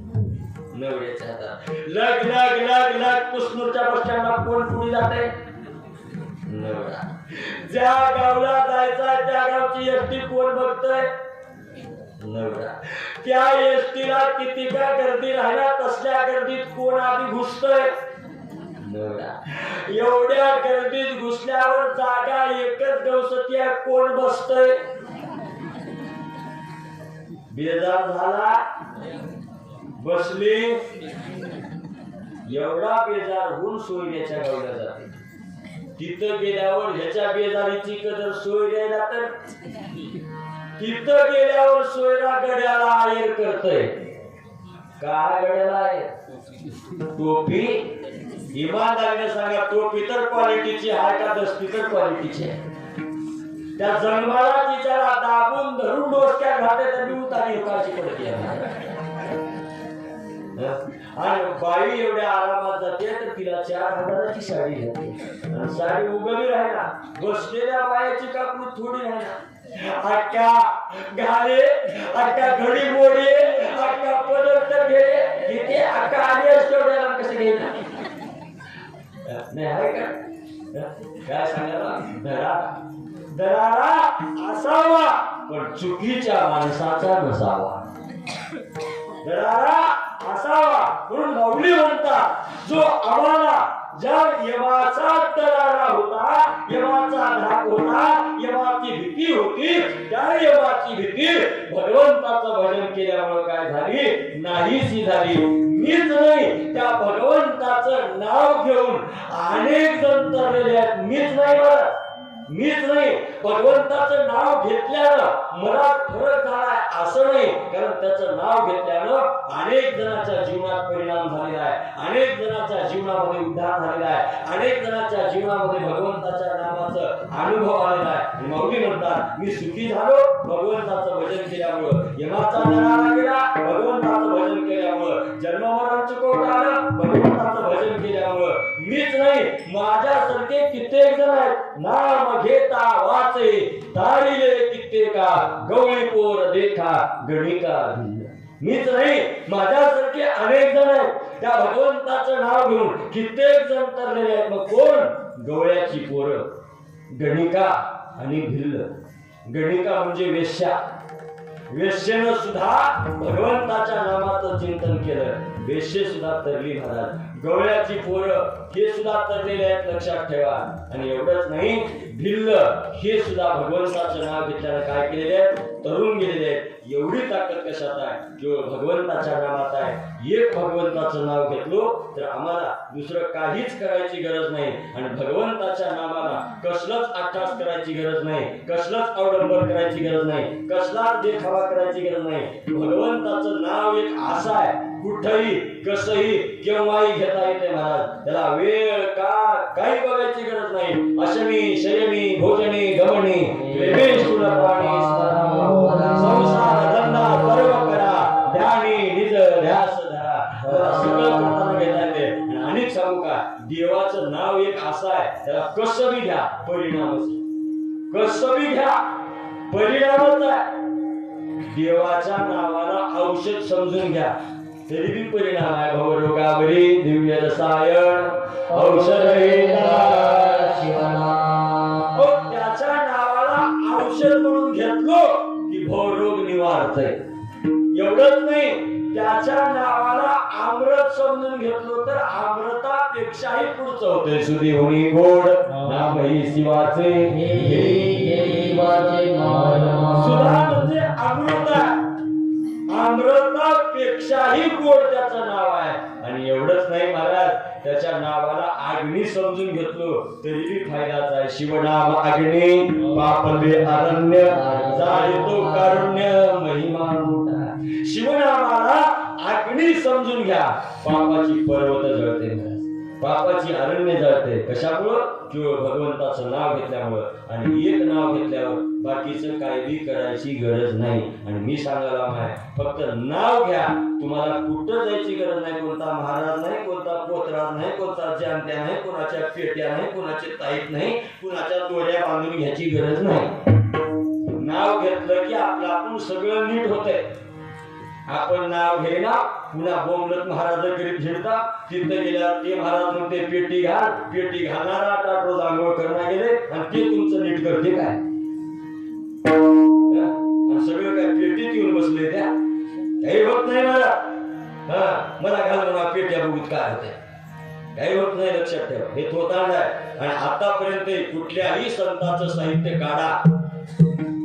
A: नवऱ्याच्या हातात. लग लग लग लग कुसनूरच्या बस स्टँडला कोण पुढे जाते? नवरा. ज्या गावला जायचा त्या गावची एसटी कोण बघतोय? नवरा. त्या एसटीला किती का गर्दी राहिला, तसल्या गर्दीत कोण आधी घुसतोय? नवरा. एवढ्या गर्दीत घुसल्यावर जागा एकच गवसत्या, कोण बसतोय? बेजार झाला, बसले. एवढा बेजार होऊन सोयऱ्याच्या गावला जाते. तिथं गेल्यावर ह्याच्या बेजारीची कदर सोयऱ्याला, तर तिथं गेल्यावर सोयरा गड्याला आयर करतय. काय गड्याला आयर? टोपी. इमानदारीने सांगा, टोपी तर क्वालिटीची आहे का दस्ती तर क्वालिटीची आहे? त्या जन्माला तिच्याला दाबून धरून डोसक्यात घाते तर मी उतारी उकाची पडते. आणि बाई एवढ्या आरामात जाते तर तिला 4,000ची साडी घालते. साडी उगमी राहिला, बसलेल्या बायाची कापणी थोडी राहिला. अक्का घाले, अक्का घडी मोडे, अक्का पदर तर घे घेते, अक्का आली असतो कसं घ्यायला नाही आहे का? काय सांगायला? दरारा असावा पण चुकीच्या माणसाचा नसावा. दरारा असावा म्हणून माऊली म्हणतात, जो आम्हाला ज्या यमाचा दरारा होता, यमाचा धाक होता, यमाची भीती होती, त्या यमाची भीती भगवंताचं भजन केल्यामुळे काय झाली? नाहीशी झाली. मीच नाही, त्या भगवंताचं नाव घेऊन अनेक जण तरलेले आहेत. मीच नाही, भगवंताचं नाव घेतल्यानं मला फरक झालाय असं नाही, कारण त्याचं नाव घेतल्यानं अनेक जणांच्या जीवनात परिणाम झालेला आहे, अनेक जणांच्या जीवनामध्ये उद्धार झालेला आहे, अनेक जणांच्या जीवनामध्ये भगवंताच्या नामाचं अनुभव आलेला आहे. माऊली म्हणतात, मी सुखी झालो भगवंताचं भजन केल्यामुळं, यमाचा दरारा गेला भगवंताचं भजन केल्यामुळं, जन्ममरण चुकवता आलं भगवंताचं भजन केल्यामुळं. मीच नाही, माझ्यासारखे कित्येक जण आहेत, नाम घेता वाचे तारिले कित्येका, गवळी पोर देखा गणिका. मीच नाही, माझ्यासारखे अनेक जण आहेत, त्या भगवंताचं नाव घेऊन कित्येक जण तरलेले आहेत. मग कोण? गवळ्याची पोरं, गणिका आणि भिल्ल. गणिका म्हणजे वेश्या. वेश्येनं सुद्धा भगवंताच्या नामाचं चिंतन केलं, वेश्ये सुद्धा तरली महाराज. गवळ्याची पोरं हे सुद्धा तरलेले आहेत, लक्षात ठेवा. आणि एवढंच नाही, भिल्ल हे सुद्धा भगवंताचं नाव घेतल्यानं काय केलेले आहेत? तरुण गेलेले आहेत. एवढी ताकद कशात आहे? केवळ भगवंताच्या नामात आहे. एक भगवंताचं नाव घेतलो तर आम्हाला दुसरं काहीच करायची गरज नाही. आणि भगवंताच्या नामाला कसलंच अट्टास करायची गरज नाही, कसलंच अवडंबर करायची गरज नाही, कसलाच देखावा करायची गरज नाही. भगवंताचं नाव एक असं आहे, कुठेही कसंही केव्हाही घेता येते महाराज. त्याला वेळ का काही बघायची गरज नाही. अशनी शयनी भोजनी गमनी प्रेमेश तुलपाणी संसार धंदा सर्व करा, ध्यानी निज ध्यास धरा. सगळं करताना घेता येते. अनेक सांगू का, देवाचं नाव एक असं आहे, त्याला कसं बी घ्या परिणामच, कसं बी घ्या परिणामच आहे. देवाच्या नावाला औषध समजून घ्या तरी बी परिणाम आहे. भवरोगावरी दिव्य रसायन औषध त्याच्या नावाला औषध म्हणून घेतलो की भवरोग निवारतय. एवढंच नाही, त्याच्या नावाला अमृत समजून घेतलो तर अमृतापेक्षाही पुढचं होते. सुदेवणी गोड नामही शिवाचे सुधा म्हणजे अमृत आहे. अमृतापेक्षाही गोड त्याचं नाव आहे. आणि एवढंच नाही महाराज, त्याच्या नावाला अग्नी समजून घेतलो तरी फायदाच आहे. शिवनाम अग्नी पापले अरण्य जाळतो कारुण्य महिमा मोठा. शिवनामाला अग्नी समजून घ्या, पापाची पर्वत जळते, पापाची अरण्य जळते. कशामुळं? केवळ भगवंताचं नाव घेतल्यामुळं. आणि एक नाव घेतल्यावर बाकीचं काय बी करायची गरज नाही. आणि मी सांगायला आहे, फक्त नाव घ्या. तुम्हाला कुठं जायची गरज नाही. कोणता महाराज नाही, कोणता पोतराज नाही, कोणता जानत्या नाही, कोणाच्या पेट्या नाही, कोणाचे ताईत नाही, कोणाच्या दोऱ्या बांधून घ्यायची गरज नाही. नाव घेतलं की आपलं आपण सगळं नीट होतंय. आपण नाव घेईना, पुन्हा बोमलत महाराज करीत फिरता. तिथं गेल्यावर ते महाराज म्हणते पेटी घाल, पेटी घालणारा 8 रोज आंघोळ करणार गेले आणि ते तुमचं नीट करते काय? सगळं काय पेटीत येऊन बसले त्या? काही होत नाही मला. मला घाल म्हणा पेट्या बघूत काय होते, काही होत नाही. लक्षात ठेवा, हे थोतांड आहे. आणि आतापर्यंत कुठल्याही संतांचं साहित्य काढा,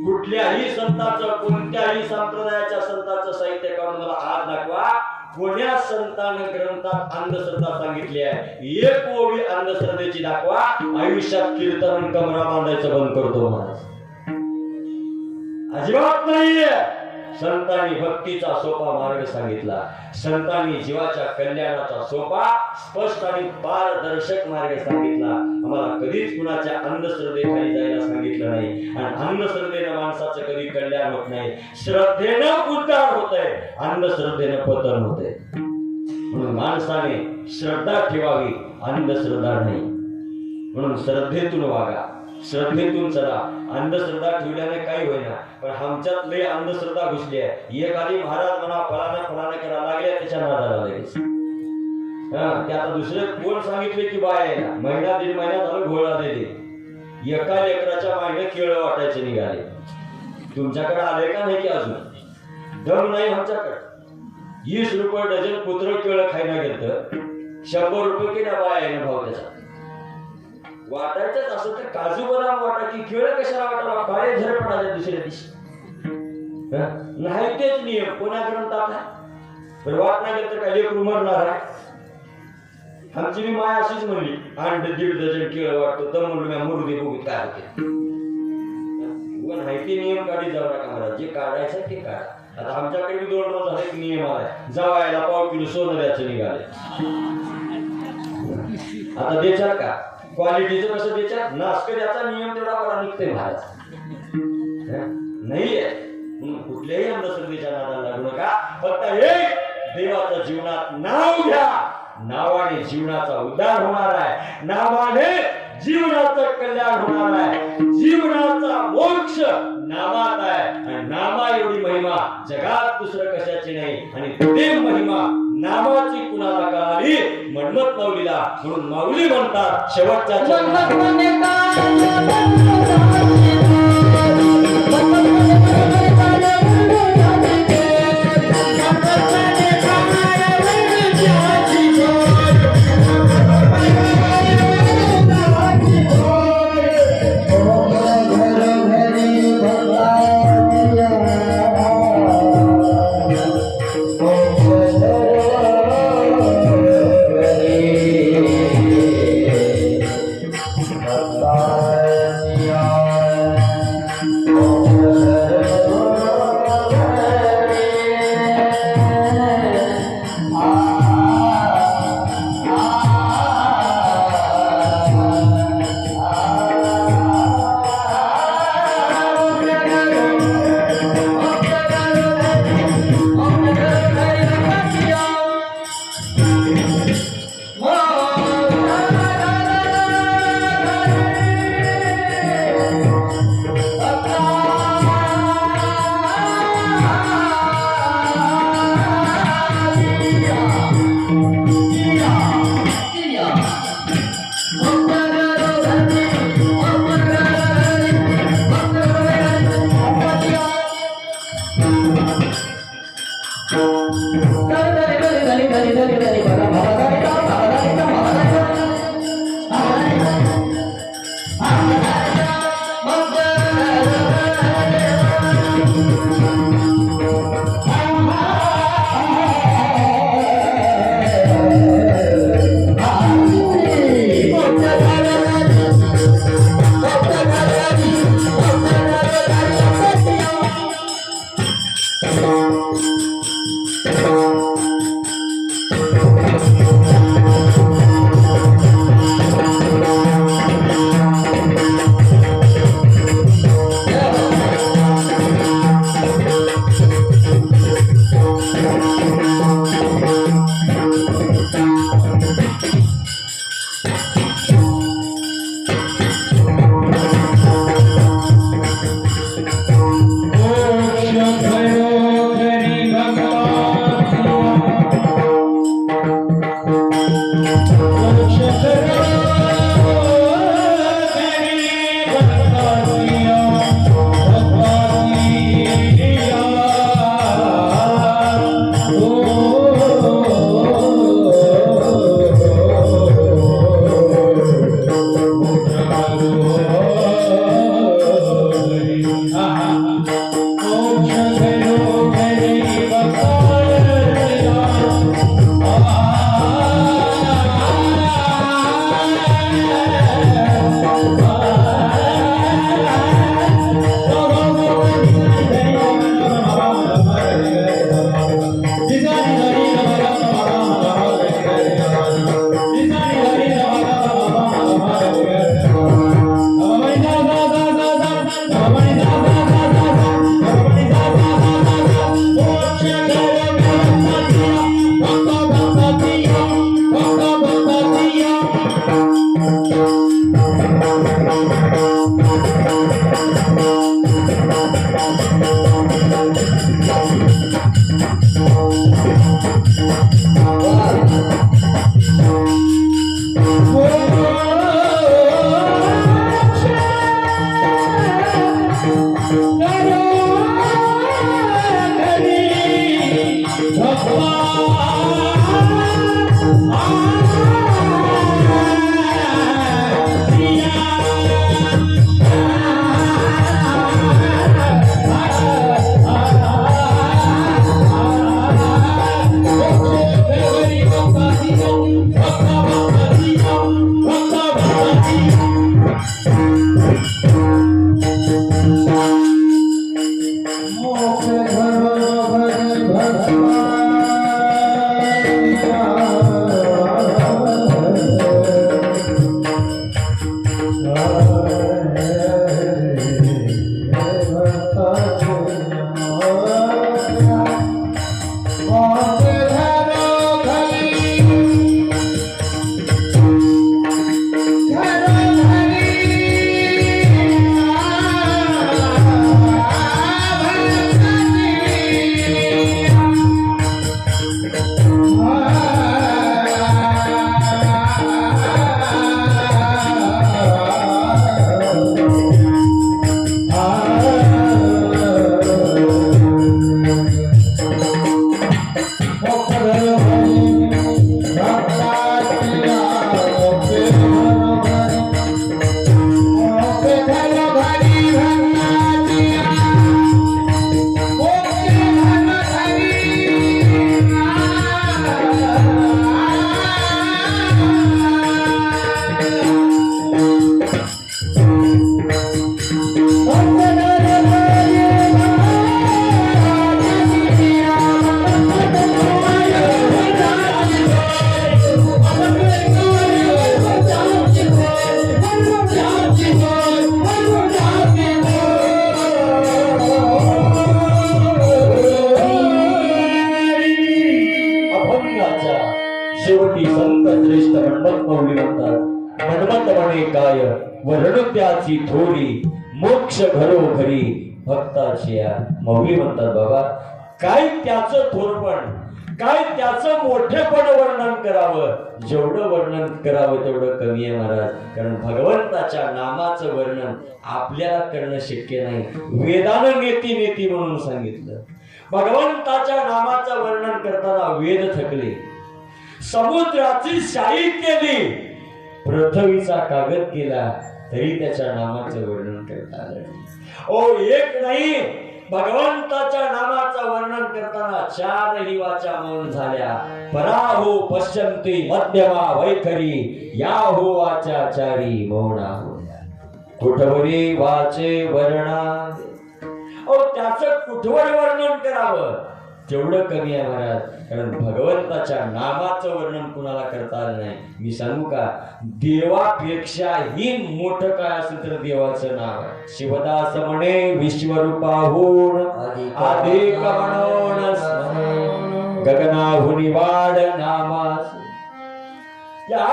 A: कुठल्याही संतांचं, कोणत्याही संप्रदायाच्या संतांचं साहित्य काढून मला आज दाखवा. कोण्या संतांनं ग्रंथात अंधश्रद्धा सांगितली आहे? एक ओवी अंधश्रद्धेची दाखवा. आयुष्यात कीर्तन कमरा बांधायचं बंद करतो महाराज. अजिबात नाहीये. संतांनी भक्तीचा सोपा मार्ग सांगितला. संतांनी जीवाच्या कल्याणाचा सोपा स्पष्ट आणि पारदर्शक मार्ग सांगितला. आम्हाला कधीच कुणाच्या अंधश्रद्धेखाली जायला सांगितलं नाही. आणि अंधश्रद्धेनं माणसाचं कधी कल्याण होत नाही. श्रद्धेनं उद्धार होतंय, अंधश्रद्धेनं पतन होतंय. म्हणून माणसाने श्रद्धा ठेवावी, अंधश्रद्धा नाही. म्हणून श्रद्धेतून वागा, श्रद्धेतून चला. अंधश्रद्धा ठेवल्याने काही होईना. पण आमच्यात लय अंधश्रद्धा घुसली आहे. एक आधी महाराज म्हणा फलाना फलाना करायला लागले, त्याच्या नादाला लगेच. ते आता दुसरे कोण सांगितले की बाय आहे ना, महिना 1.5 महिना झालं घोळा देते. एका लेकराच्या मागे केळ वाटायचे निघाले. तुमच्याकडे आले का नाही की अजून? दम नाही आमच्याकडे. 20 रुपये डझन कुत्र केळ खायला गेलं, 100 रुपये की ना बाय आहे ना भाव त्याचा. वाटायचंच असं तर काजू बदाम वाटा की केळ कशाला वाटावा? काळे झर पडायचे दुसऱ्या दिवशी. नाही तेच नियम कोणा ग्रंथात आहे? पण वाटणार गेलं तर काय लेकरू मरणार आहे? आमची मी माय अशीच म्हणली, 8-1.5 डझन केळ वाटतो. तर म्हणलो मी मरू दे, बघू काय होते. माहिती नियम काढी जाऊ नका महाराज. जे काढायचं ते काढा. आता आमच्याकडे 2 रोज झाले नियम आलाय. जावायला पाव किलो सोनं द्यायचं निघाले. आता देचाल का? क्वालिटीचं कसं देचाल? नास्क द्याचा नियम तेवढा बरा निघतोय महाराज. नाहीये. कुठल्याही अंधश्रद्धेच्या नादाला लागू नका. फक्त एक देवाचं जीवनात नाव घ्या. नावाने जीवनाचा उद्धार होणार आहे. नावाने जीवनाचं कल्याण होणार आहे. जीवनाचा मोक्ष नामात आहे. आणि नामा एवढी महिमा जगात दुसरं कशाची नाही. आणि ते महिमा नामाची कुणाला कळाली? मनमत माऊलीला. म्हणून माऊली म्हणतात शेवटच्या
B: Oh
A: शेवटी संत श्रेष्ठ मंडप माऊली म्हणतात, म्हणमत म्हणे काय वर्णू त्याची थोडी, मोक्ष घरोघरी भक्ताची या. माऊली म्हणतात, बाबा काय त्याचं थोरपण, काय त्याचं मोठेपण वर्णन करावं, जेवढं वर्णन करावं तेवढं कमी आहे महाराज. कारण भगवंताच्या नामाचं वर्णन आपल्याला करणं शक्य नाही. वेदानं नेती नेती म्हणून सांगितलं. भगवंताच्या नामाचं वर्णन करताना वेद थकले, समुद्राची शाही केली, पृथ्वीचा कागद केला, तरी त्याच्या नामाचं वर्णन करता आलं नाही. ओ एक नाही, भगवंताच्या नामाचं वर्णन करताना चारही वाचा मौन झाल्या. पराहो पश्चंती मध्यमा वैखरी, या हो वाचा चारी मौना होत्या. कुठवरी वाचे वर्णा, त्याचं कुठवर वर्णन करावं तेवढं कमी आहे महाराज. कारण भगवंताच्या नामाचं वर्णन कुणाला करता आलं नाही. मी सांगू का, देवापेक्षाही मोठं काय असेल तर देवाचं नाव आहे. शिवदास म्हणे विश्वरूपाहून अधिक म्हणून गगनाहुनी वाढ नामास. या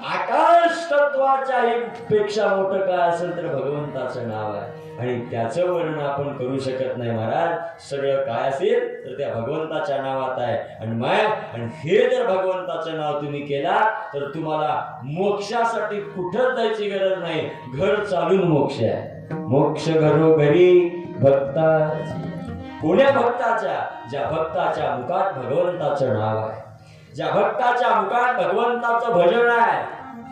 A: आकाश तत्वाच्या पेक्षा मोठं काय असेल तर भगवंताचं नाव आहे. आणि त्याचं वर्णन आपण करू शकत नाही महाराज. सगळं काय असेल तर त्या भगवंताच्या नावात आहे. आणि हे जर भगवंताचं नाव तुम्ही केला तर तुम्हाला मोक्षासाठी कुठंच जायची गरज नाही. घर चालून मोक्ष आहे. मोक्ष घरोघरी भक्ता. कोण्या भक्ताच्या? ज्या भक्ताच्या मुखात भगवंताचं नाव आहे, ज्या भक्ताच्या मुखात भगवंताचं भजन आहे,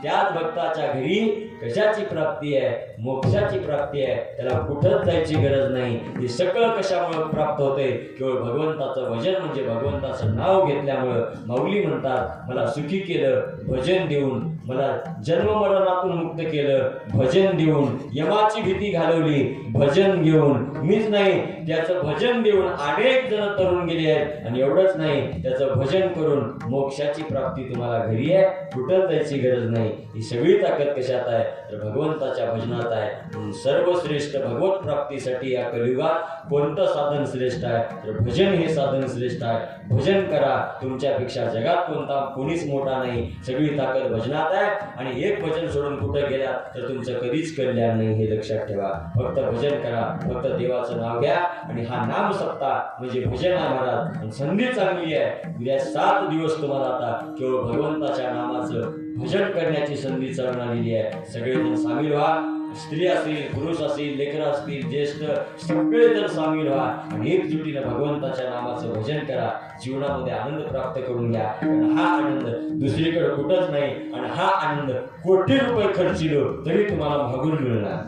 A: त्याच भक्ताच्या घरी कशाची प्राप्ती आहे? मोक्षाची प्राप्ती आहे. त्याला कुठंच जायची गरज नाही. हे सगळं कशामुळे प्राप्त होते? केवळ भगवंताचं भजन म्हणजे भगवंताचं नाव घेतल्यामुळं. माऊली म्हणतात, मला सुखी केलं भजन देऊन, मला जन्ममरणातून मुक्त केलं भजन देऊन, यमाची भीती घालवली भजन घेऊन. मीच नाही, त्याचं भजन देऊन अनेक जण तरुण गेले आहेत. आणि एवढंच नाही, त्याचं भजन करून मोक्षाची प्राप्ती तुम्हाला घरी आहे. कुठंच जायची गरज नाही. ही सगळी ताकद कशात आहे? तर भगवंताच्या भजनात आहे. म्हणून सर्वश्रेष्ठ भगवत प्राप्तीसाठी या कलियुगात कोणतं साधन श्रेष्ठ आहे? तर भजन हे साधन श्रेष्ठ आहे. भजन करा. तुमच्यापेक्षा जगात कोणीच मोठा नाही. सगळी ताकद भजनात आहे. आणि एक भजन सोडून कुठं गेला तर तुमचं कधीच कल्याण नाही, हे लक्षात ठेवा. फक्त भजन करा, फक्त देवाचं नाव घ्या. आणि हा नाम सप्ताह म्हणजे भजन आहे महाराज. आणि संधी चांगली आहे. उद्या 7 दिवस तुम्हाला आता केवळ भगवंताच्या नामाचं भजन करण्याची संधी चालून आलेली आहे. सगळेजण सामील व्हा. स्त्री असतील, पुरुष असतील, लेकरं असतील, ज्येष्ठ सगळेजण सामील व्हा. आणि एकजुटीनं भगवंताच्या नामाचं भजन करा. जीवनामध्ये आनंद प्राप्त करून घ्या. कारण हा आनंद दुसरीकडे कुठंच नाही. आणि हा आनंद कोटी रुपये खर्चिलो तरी तुम्हाला मागून मिळणार,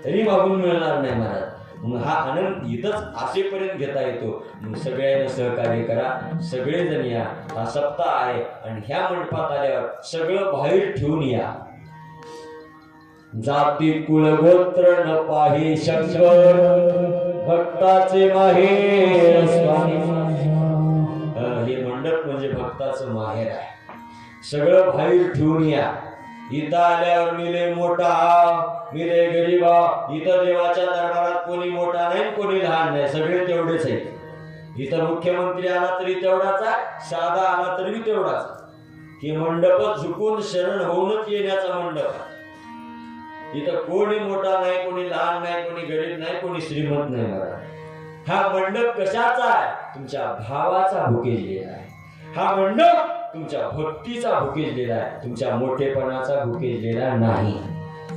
A: तरी मागून मिळणार नाही महाराज. म्हणून हा आनंद इथंच असेपर्यंत घेता येतो. म्हणून सगळ्यांना सहकार्य करा. सगळेजण या. हा सप्ताह आहे. आणि ह्या मंडपात आल्यावर सगळं बाहेर ठेवून या. जाती कुळ गोत्र न पाही शंकर, भक्ताचे माहेर स्वामी. हे मंडप म्हणजे भक्ताचं माहेर आहे. सगळं बाहेर ठेवून या. इथं आल्यावर मिले मोठा, मिले गरीबा. इथं देवाच्या दरबारात कोणी मोठा नाही, कोणी लहान नाही, सगळे तेवढेच आहेत. इथं मुख्यमंत्री आला तरी तेवढाच आहे, साधा आला तरी तेवढाच. की मंडप झुकून शरण होऊनच येण्याचा मंडप आहे. इथं कोणी मोठा नाही, कोणी लहान नाही, कोणी गरीब नाही, कोणी श्रीमंत नाही महाराज. हा मंडप कशाचा आहे? तुमच्या भावाचा भुकेजलेला आहे. हा मंडप तुमच्या भक्तीचा भुकेजलेला आहे, तुमच्या मोठेपणाचा भुकेजलेला नाही.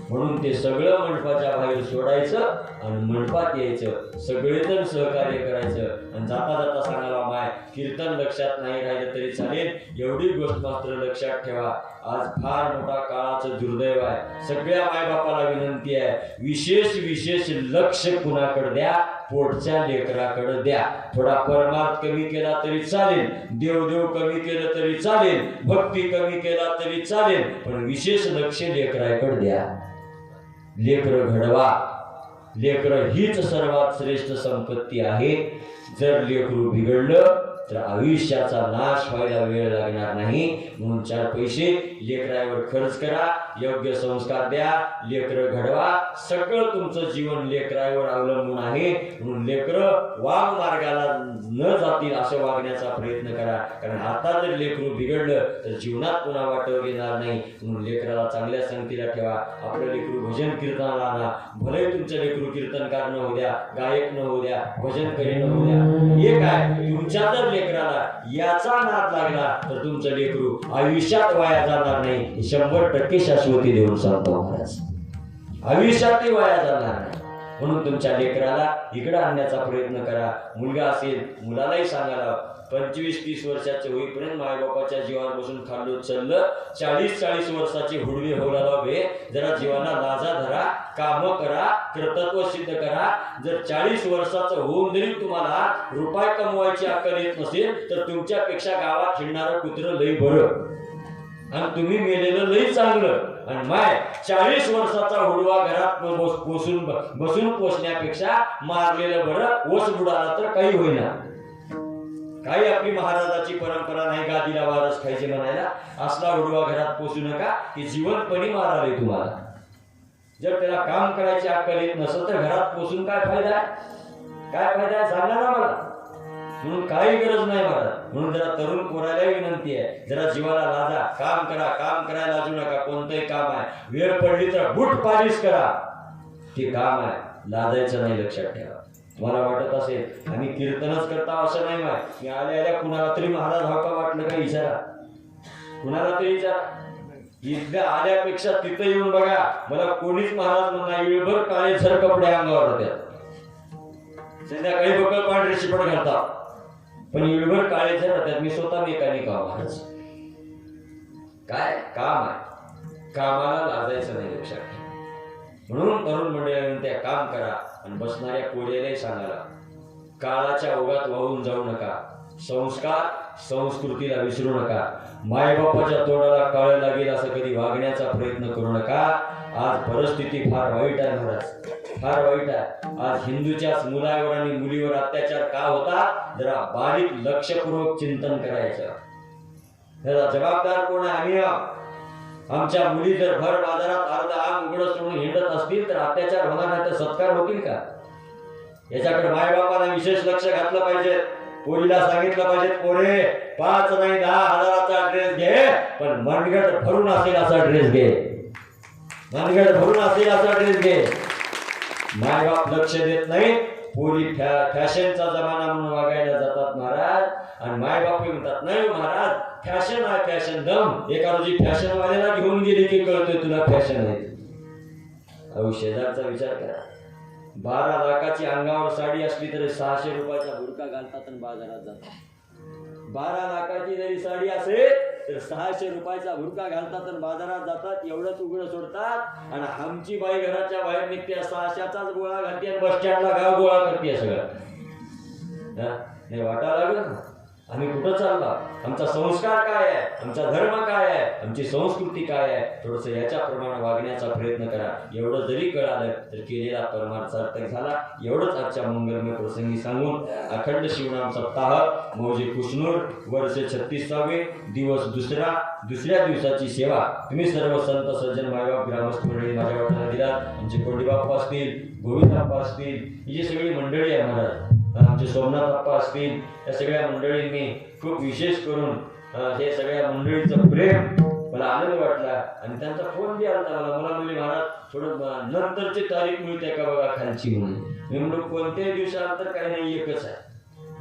A: म्हणून ते सगळं मंडपाच्या बाहेर सोडायचं आणि मंडपात यायचं. सगळेजण सहकार्य करायचं. आणि जाता जाता सांगायला, माय कीर्तन लक्षात नाही राहिलं तरी चालेल, एवढी गोष्ट मात्र लक्षात ठेवा. आज फार मोठा काळाचं दुर्दैव आहे. सगळ्या मायबापाला विनंती आहे, विशेष लक्ष कुणाकडे द्या? पोटच्या लेकराकडे द्या. थोडा परमार्थ कमी केला तरी चालेल, देव कमी केलं तरी चालेल, भक्ती कमी केला तरी चालेल, पण विशेष लक्ष लेकराकडे द्या. लेकरं घडवा. लेकरं हीच सर्वात श्रेष्ठ संपत्ती आहे. जर लेकरू बिघडलं तर आयुष्याचा नाश व्हायला वेळ लागणार नाही. म्हणून 4 पैसे लेकरावर खर्च करा, योग्य संस्कार द्या, लेकरं घडवा. सगळं तुमचं जीवन लेकरावर अवलंबून आहे. म्हणून लेकरं वाघ मार्गाला न जातील असं वागण्याचा प्रयत्न करा. कारण आता जर लेकरू बिघडलं तर जीवनात पुन्हा वाटेवर येणार नाही. म्हणून लेकराला चांगल्या संगतीला ठेवा. आपलं लेकरू भजन कीर्तनाला आणा. भले तुमचं लेकरू कीर्तनकार न होऊ द्या, गायक न होऊ द्या, भजन करी न होऊ द्या. हे काय, तुमच्या जर लेकराला याचा नाद लागला तर तुमचं लेकरू आयुष्यात वाया जाणार नाही. 100% शाश्वती देऊन सांगतो महाराज. आयुष्यातही वाया जाणार नाही. म्हणून तुमच्या लेकराला इकडे आणण्याचा प्रयत्न करा. मुलगा असेल मुलालाही सांगायला 25-30 वर्षाचे होईपर्यंत मायबापाच्या जीवावर बसून खाल्लो चाललं. 40-40 वर्षाची हुडवी होऊ लावे. जरा जीवाला लाजा धरा, काम करा, कर्तृत्व सिद्ध करा. जर 40 वर्षाचं होऊन जरी तुम्हाला रुपये कमवायची अक्कल येत नसेल तर तुमच्यापेक्षा गावात हिंडणारं कुत्रं लई बरं आणि तुम्ही मेलेलं लई चांगलं. आणि माय 40 वर्षाचा हुडवा घरात बसून पोसण्यापेक्षा मारलेलं बरं. ओस बुडाला तर काही होईना. काही आपली महाराजाची परंपरा नाही गादीला वारस खायचे म्हणायला. असला हुडवा घरात पोसू नका की जीवनपणी माराले तुम्हाला. जर त्याला काम करायची अक्कल येत नसेल तर घरात पोसून काय फायदा आहे? काय फायदा आहे सांगा ना मला. म्हणून काही गरज नाही मला. म्हणून जरा तरुण पोरायला विनंती आहे, जरा जीवाला लाजा, काम करा. काम करायला लाजू नका. कोणतंही काम आहे, वेळ पडली तर बूट पालिश करा. ते काम आहे, लाजायचं नाही. लक्षात ठेवा. मला वाटत असेल आम्ही कीर्तनच करता असं नाही माय. मी आल्या कुणाला तरी महाराज हा का वाटलं का विचारा. कुणाला तरी विचारा. इथल्या आल्यापेक्षा तिथं येऊन बघा. मला कोणीच महाराज म्हणणार वेळभर काळे झर कपडे अंगावर होत्या. संध्याकाळी बकल पांढरे शिपट घालतात पण वेळभर काळे झर होत्यात. मी स्वतः मेकॅनिक आहो महाराज. काय काम आहे, कामाला लाजायचं नाही. लक्षात ठेवा. म्हणून तरुण मंडळींनी त्या काम करा. आणि बसणाऱ्या पोळ्यालाही सांगायला काळाच्या ओघात वाहून जाऊ नका. संस्कार संस्कृतीला विसरू नका. मायबापाच्या तोंडाला काळ लागेल असं कधी वागण्याचा प्रयत्न करू नका. आज परिस्थिती फार वाईट आहे महाराज, फार वाईट आहे. आज हिंदूच्याच मुलावर आणि मुलीवर अत्याचार का होता जरा बारीक लक्षपूर्वक चिंतन करायचं. त्याला जबाबदार कोण आहे? आम्ही आहोत. आमच्या मुली जर भर बाजारात अर्धा आग उघडं सोडून हिंडत असतील तर अत्याचार होणार नाही तर सत्कार होतील का? याच्याकडे मायबापाला विशेष लक्ष घातलं पाहिजे. पोरीला सांगितलं पाहिजे, पोरे 5 नाही 10 हजाराचा ड्रेस घे पण मनगट भरून असेल असा ड्रेस घे. मनगट भरून असेल असा ड्रेस घे. मायबाप लक्ष देत नाही. पोरी फॅशनचा जमाना म्हणून वागायला जातात महाराज. आणि मायबाप म्हणतात नाही महाराज फॅशन आहे, फॅशन दम. एका रोजी फॅशन वाल्याला घेऊन गेली की कळतोय तुला फॅशन आहे. अहो शेजारचा विचार करा. 12 लाखाची अंगावर साडी असली तरी 600 रुपयाचा बुरका घालतात आणि बाजारात जातात. 12 लाखाची जरी साडी असेल तर 600 रुपयाचा बुरका घालतात आणि बाजारात जातात. एवढंच उघडं सोडतात. आणि आमची बाई घराच्या बाहेर निघते 600चाच गोळा घालते आणि बस स्टँडला गाव गोळा करते. सगळं नाही वाटायला लागलं ना आम्ही कुठं चालला. आमचा संस्कार काय आहे, आमचा धर्म काय आहे, आमची संस्कृती काय आहे. थोडस याच्याप्रमाणे वागण्याचा प्रयत्न करा. एवढं जरी कळालं तर केलेला परमार्थ सार्थक झाला. एवढंच आजच्या मंगलमय प्रसंगी सांगून अखंड शिवनाम सप्ताह मौजे कुशनूर वर्ष 36वे दिवस दुसऱ्या दिवसाची सेवा तुम्ही सर्व संत सज्जन मायबाप ग्रामस्थ मंडळी माझ्या वाट्याला दिलात. आमचे कोंडीबाप्पा असतील, गोविंदप्पा असतील, ही जी सगळी मंडळी आहे महाराज, आमचे सोमनाथ अप्पा असतील, या सगळ्या मंडळींनी खूप विशेष करून हे सगळ्या मंडळीचं प्रेम मला आनंद वाटला. आणि त्यांचा फोन बी आला मला म्हणजे महाराज थोडं नंतरची तारीख मिळते का बघा खालची म्हणून. मी म्हणलो कोणत्याही दिवसानंतर काही नाही, एकच आहे.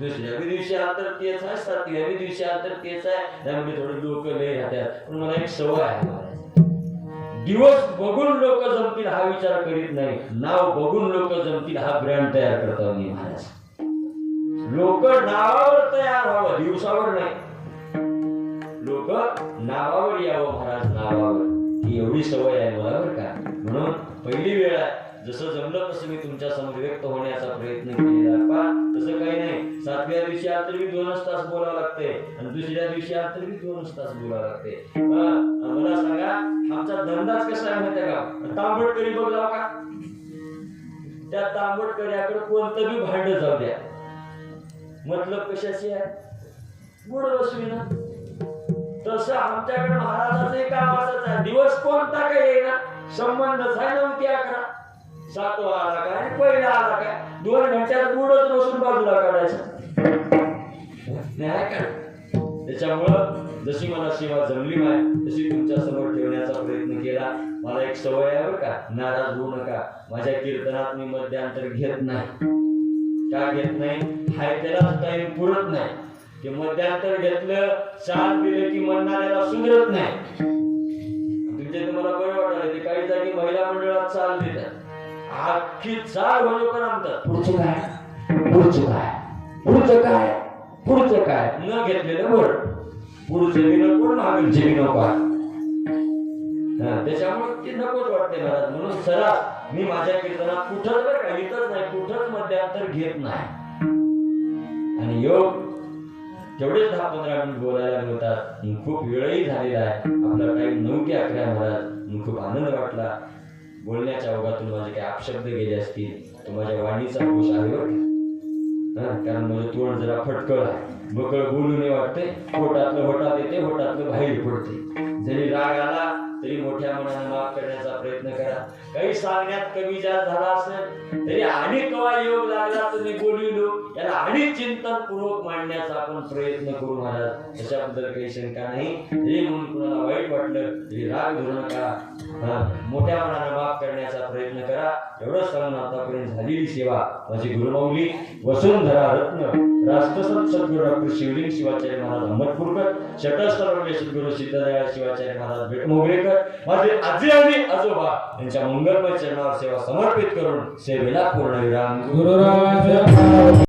A: दुसऱ्या दिवशी अंतर तेच आहे, 7व्या दिवशी अंतर तेच आहे. त्यामुळे थोडे लोक लय राहतात. पण मला एक सवय आहे महाराज, दिवस बघून लोक जमतील हा विचार करीत नाही, नाव बघून लोक जमतील हा ब्रँड तयार करतो मी महाराज. लोक नावावर तयार व्हावं, दिवसावर नाही. लोक नावावर यावं महाराज, नावावर. ही एवढी सवय आहे मला बरं का. म्हणून पहिली वेळ आहे, जसं जमलं तसं मी तुमच्या समोर व्यक्त होण्याचा प्रयत्न केलेला. तसं काही नाही. 7व्या दिवशी आंतर मी 2च तास बोलावं लागते आणि दुसऱ्या दिवशी आंतर मी 2च तास बोलावं लागते. मला सांगा आमचा धंदाच कसा आहे माहिती का? तांबडकरी बघला का? त्या तांबडकऱ्याकडे कोणतं बी भांड जाऊ द्या, मतलब कशाची आहे? गोड बसविना. तसं आमच्याकडे महाराजाचं काम असंच आहे. दिवस कोणता काय येईना, संबंधच आहे 9 ते 11. 7वा आला काय, पहिला आला काय, 2 घंट्यात गुडच बसून बाजूला काढायचं नाही का. त्याच्यामुळं जशी मला सेवा जमली माय तशी तुमच्या समोर ठेवण्याचा प्रयत्न केला. मला एक सवय आहे बरं का, नाराज होऊ नका. माझ्या कीर्तनात मी मध्यांतर घेत नाही. का घेत नाही? हाय त्यालाच टाइम पुरत नाही. ते मध्यांतर घेतलं, चाल दिलं की म्हणणाऱ्याला सुधरत नाही. तुमच्या तुम्हाला बरं वाटायला ते काही जागी महिला मंडळात चाल देतात अख्खी चाल लोक म्हणतात
B: पुढचं काय पुढचं काय पुढचं काय पुढचं काय
A: न घेतलेलं बर पुढचं बी नको मागेलचे बी नको त्याच्यामुळे ते नकोच वाटते मला म्हणून सरा मी माझ्या कीर्तनात कुठंच बरं का इथंच नाही कुठंच मध्यांतर घेत नाही आणि योग तेवढेच 10-15 मिनिट बोलायला मिळतात खूप वेळही झालेला आहे आपला टाइम 9 ते 11 महाराज खूप आनंद वाटला बोलण्याच्या ओघातून माझे काही अपशब्द गेले असतील तर माझ्या वाणीचा दोष आहे बरं कारण माझं तोंड जरा फटकळ आहे बकळ बोलू नये वाटते पोटातलं होटात येते होटातलं बाहेर पडते जरी राग आला तरी मोठ्या मनाने माफ करण्याचा प्रयत्न करा काही सांगण्यात कमी जास्त झाला असेल तरी आणि केव्हा योग लागला तर मी बोलविलो याला आणि चिंतन पूर्वक मांडण्याचा आपण प्रयत्न करू महाराज त्याच्याबद्दल काही शंका नाही जरी म्हणून कुणाला वाईट वाटलं तरी राग धरू नका मोठ्या मनाने माफ करण्याचा प्रयत्न करा एवढंच सांगून आतापर्यंत झालेली सेवा माझी गुरुमाऊली वसुंधरा रत्न राष्ट्रसंत सद्गुरू डॉक्टर शिवलिंग शिवाचार्य महाराज अहमदपूरकर शटस्थळ सद्गुरू सिद्धदयाळ शिवाचार्य महाराज बेटमोगरेकर माझे आजी आणि आजोबा यांच्या मंगलमय चरणावर सेवा समर्पित करून सेवेला पूर्णविराम
B: गुरुराज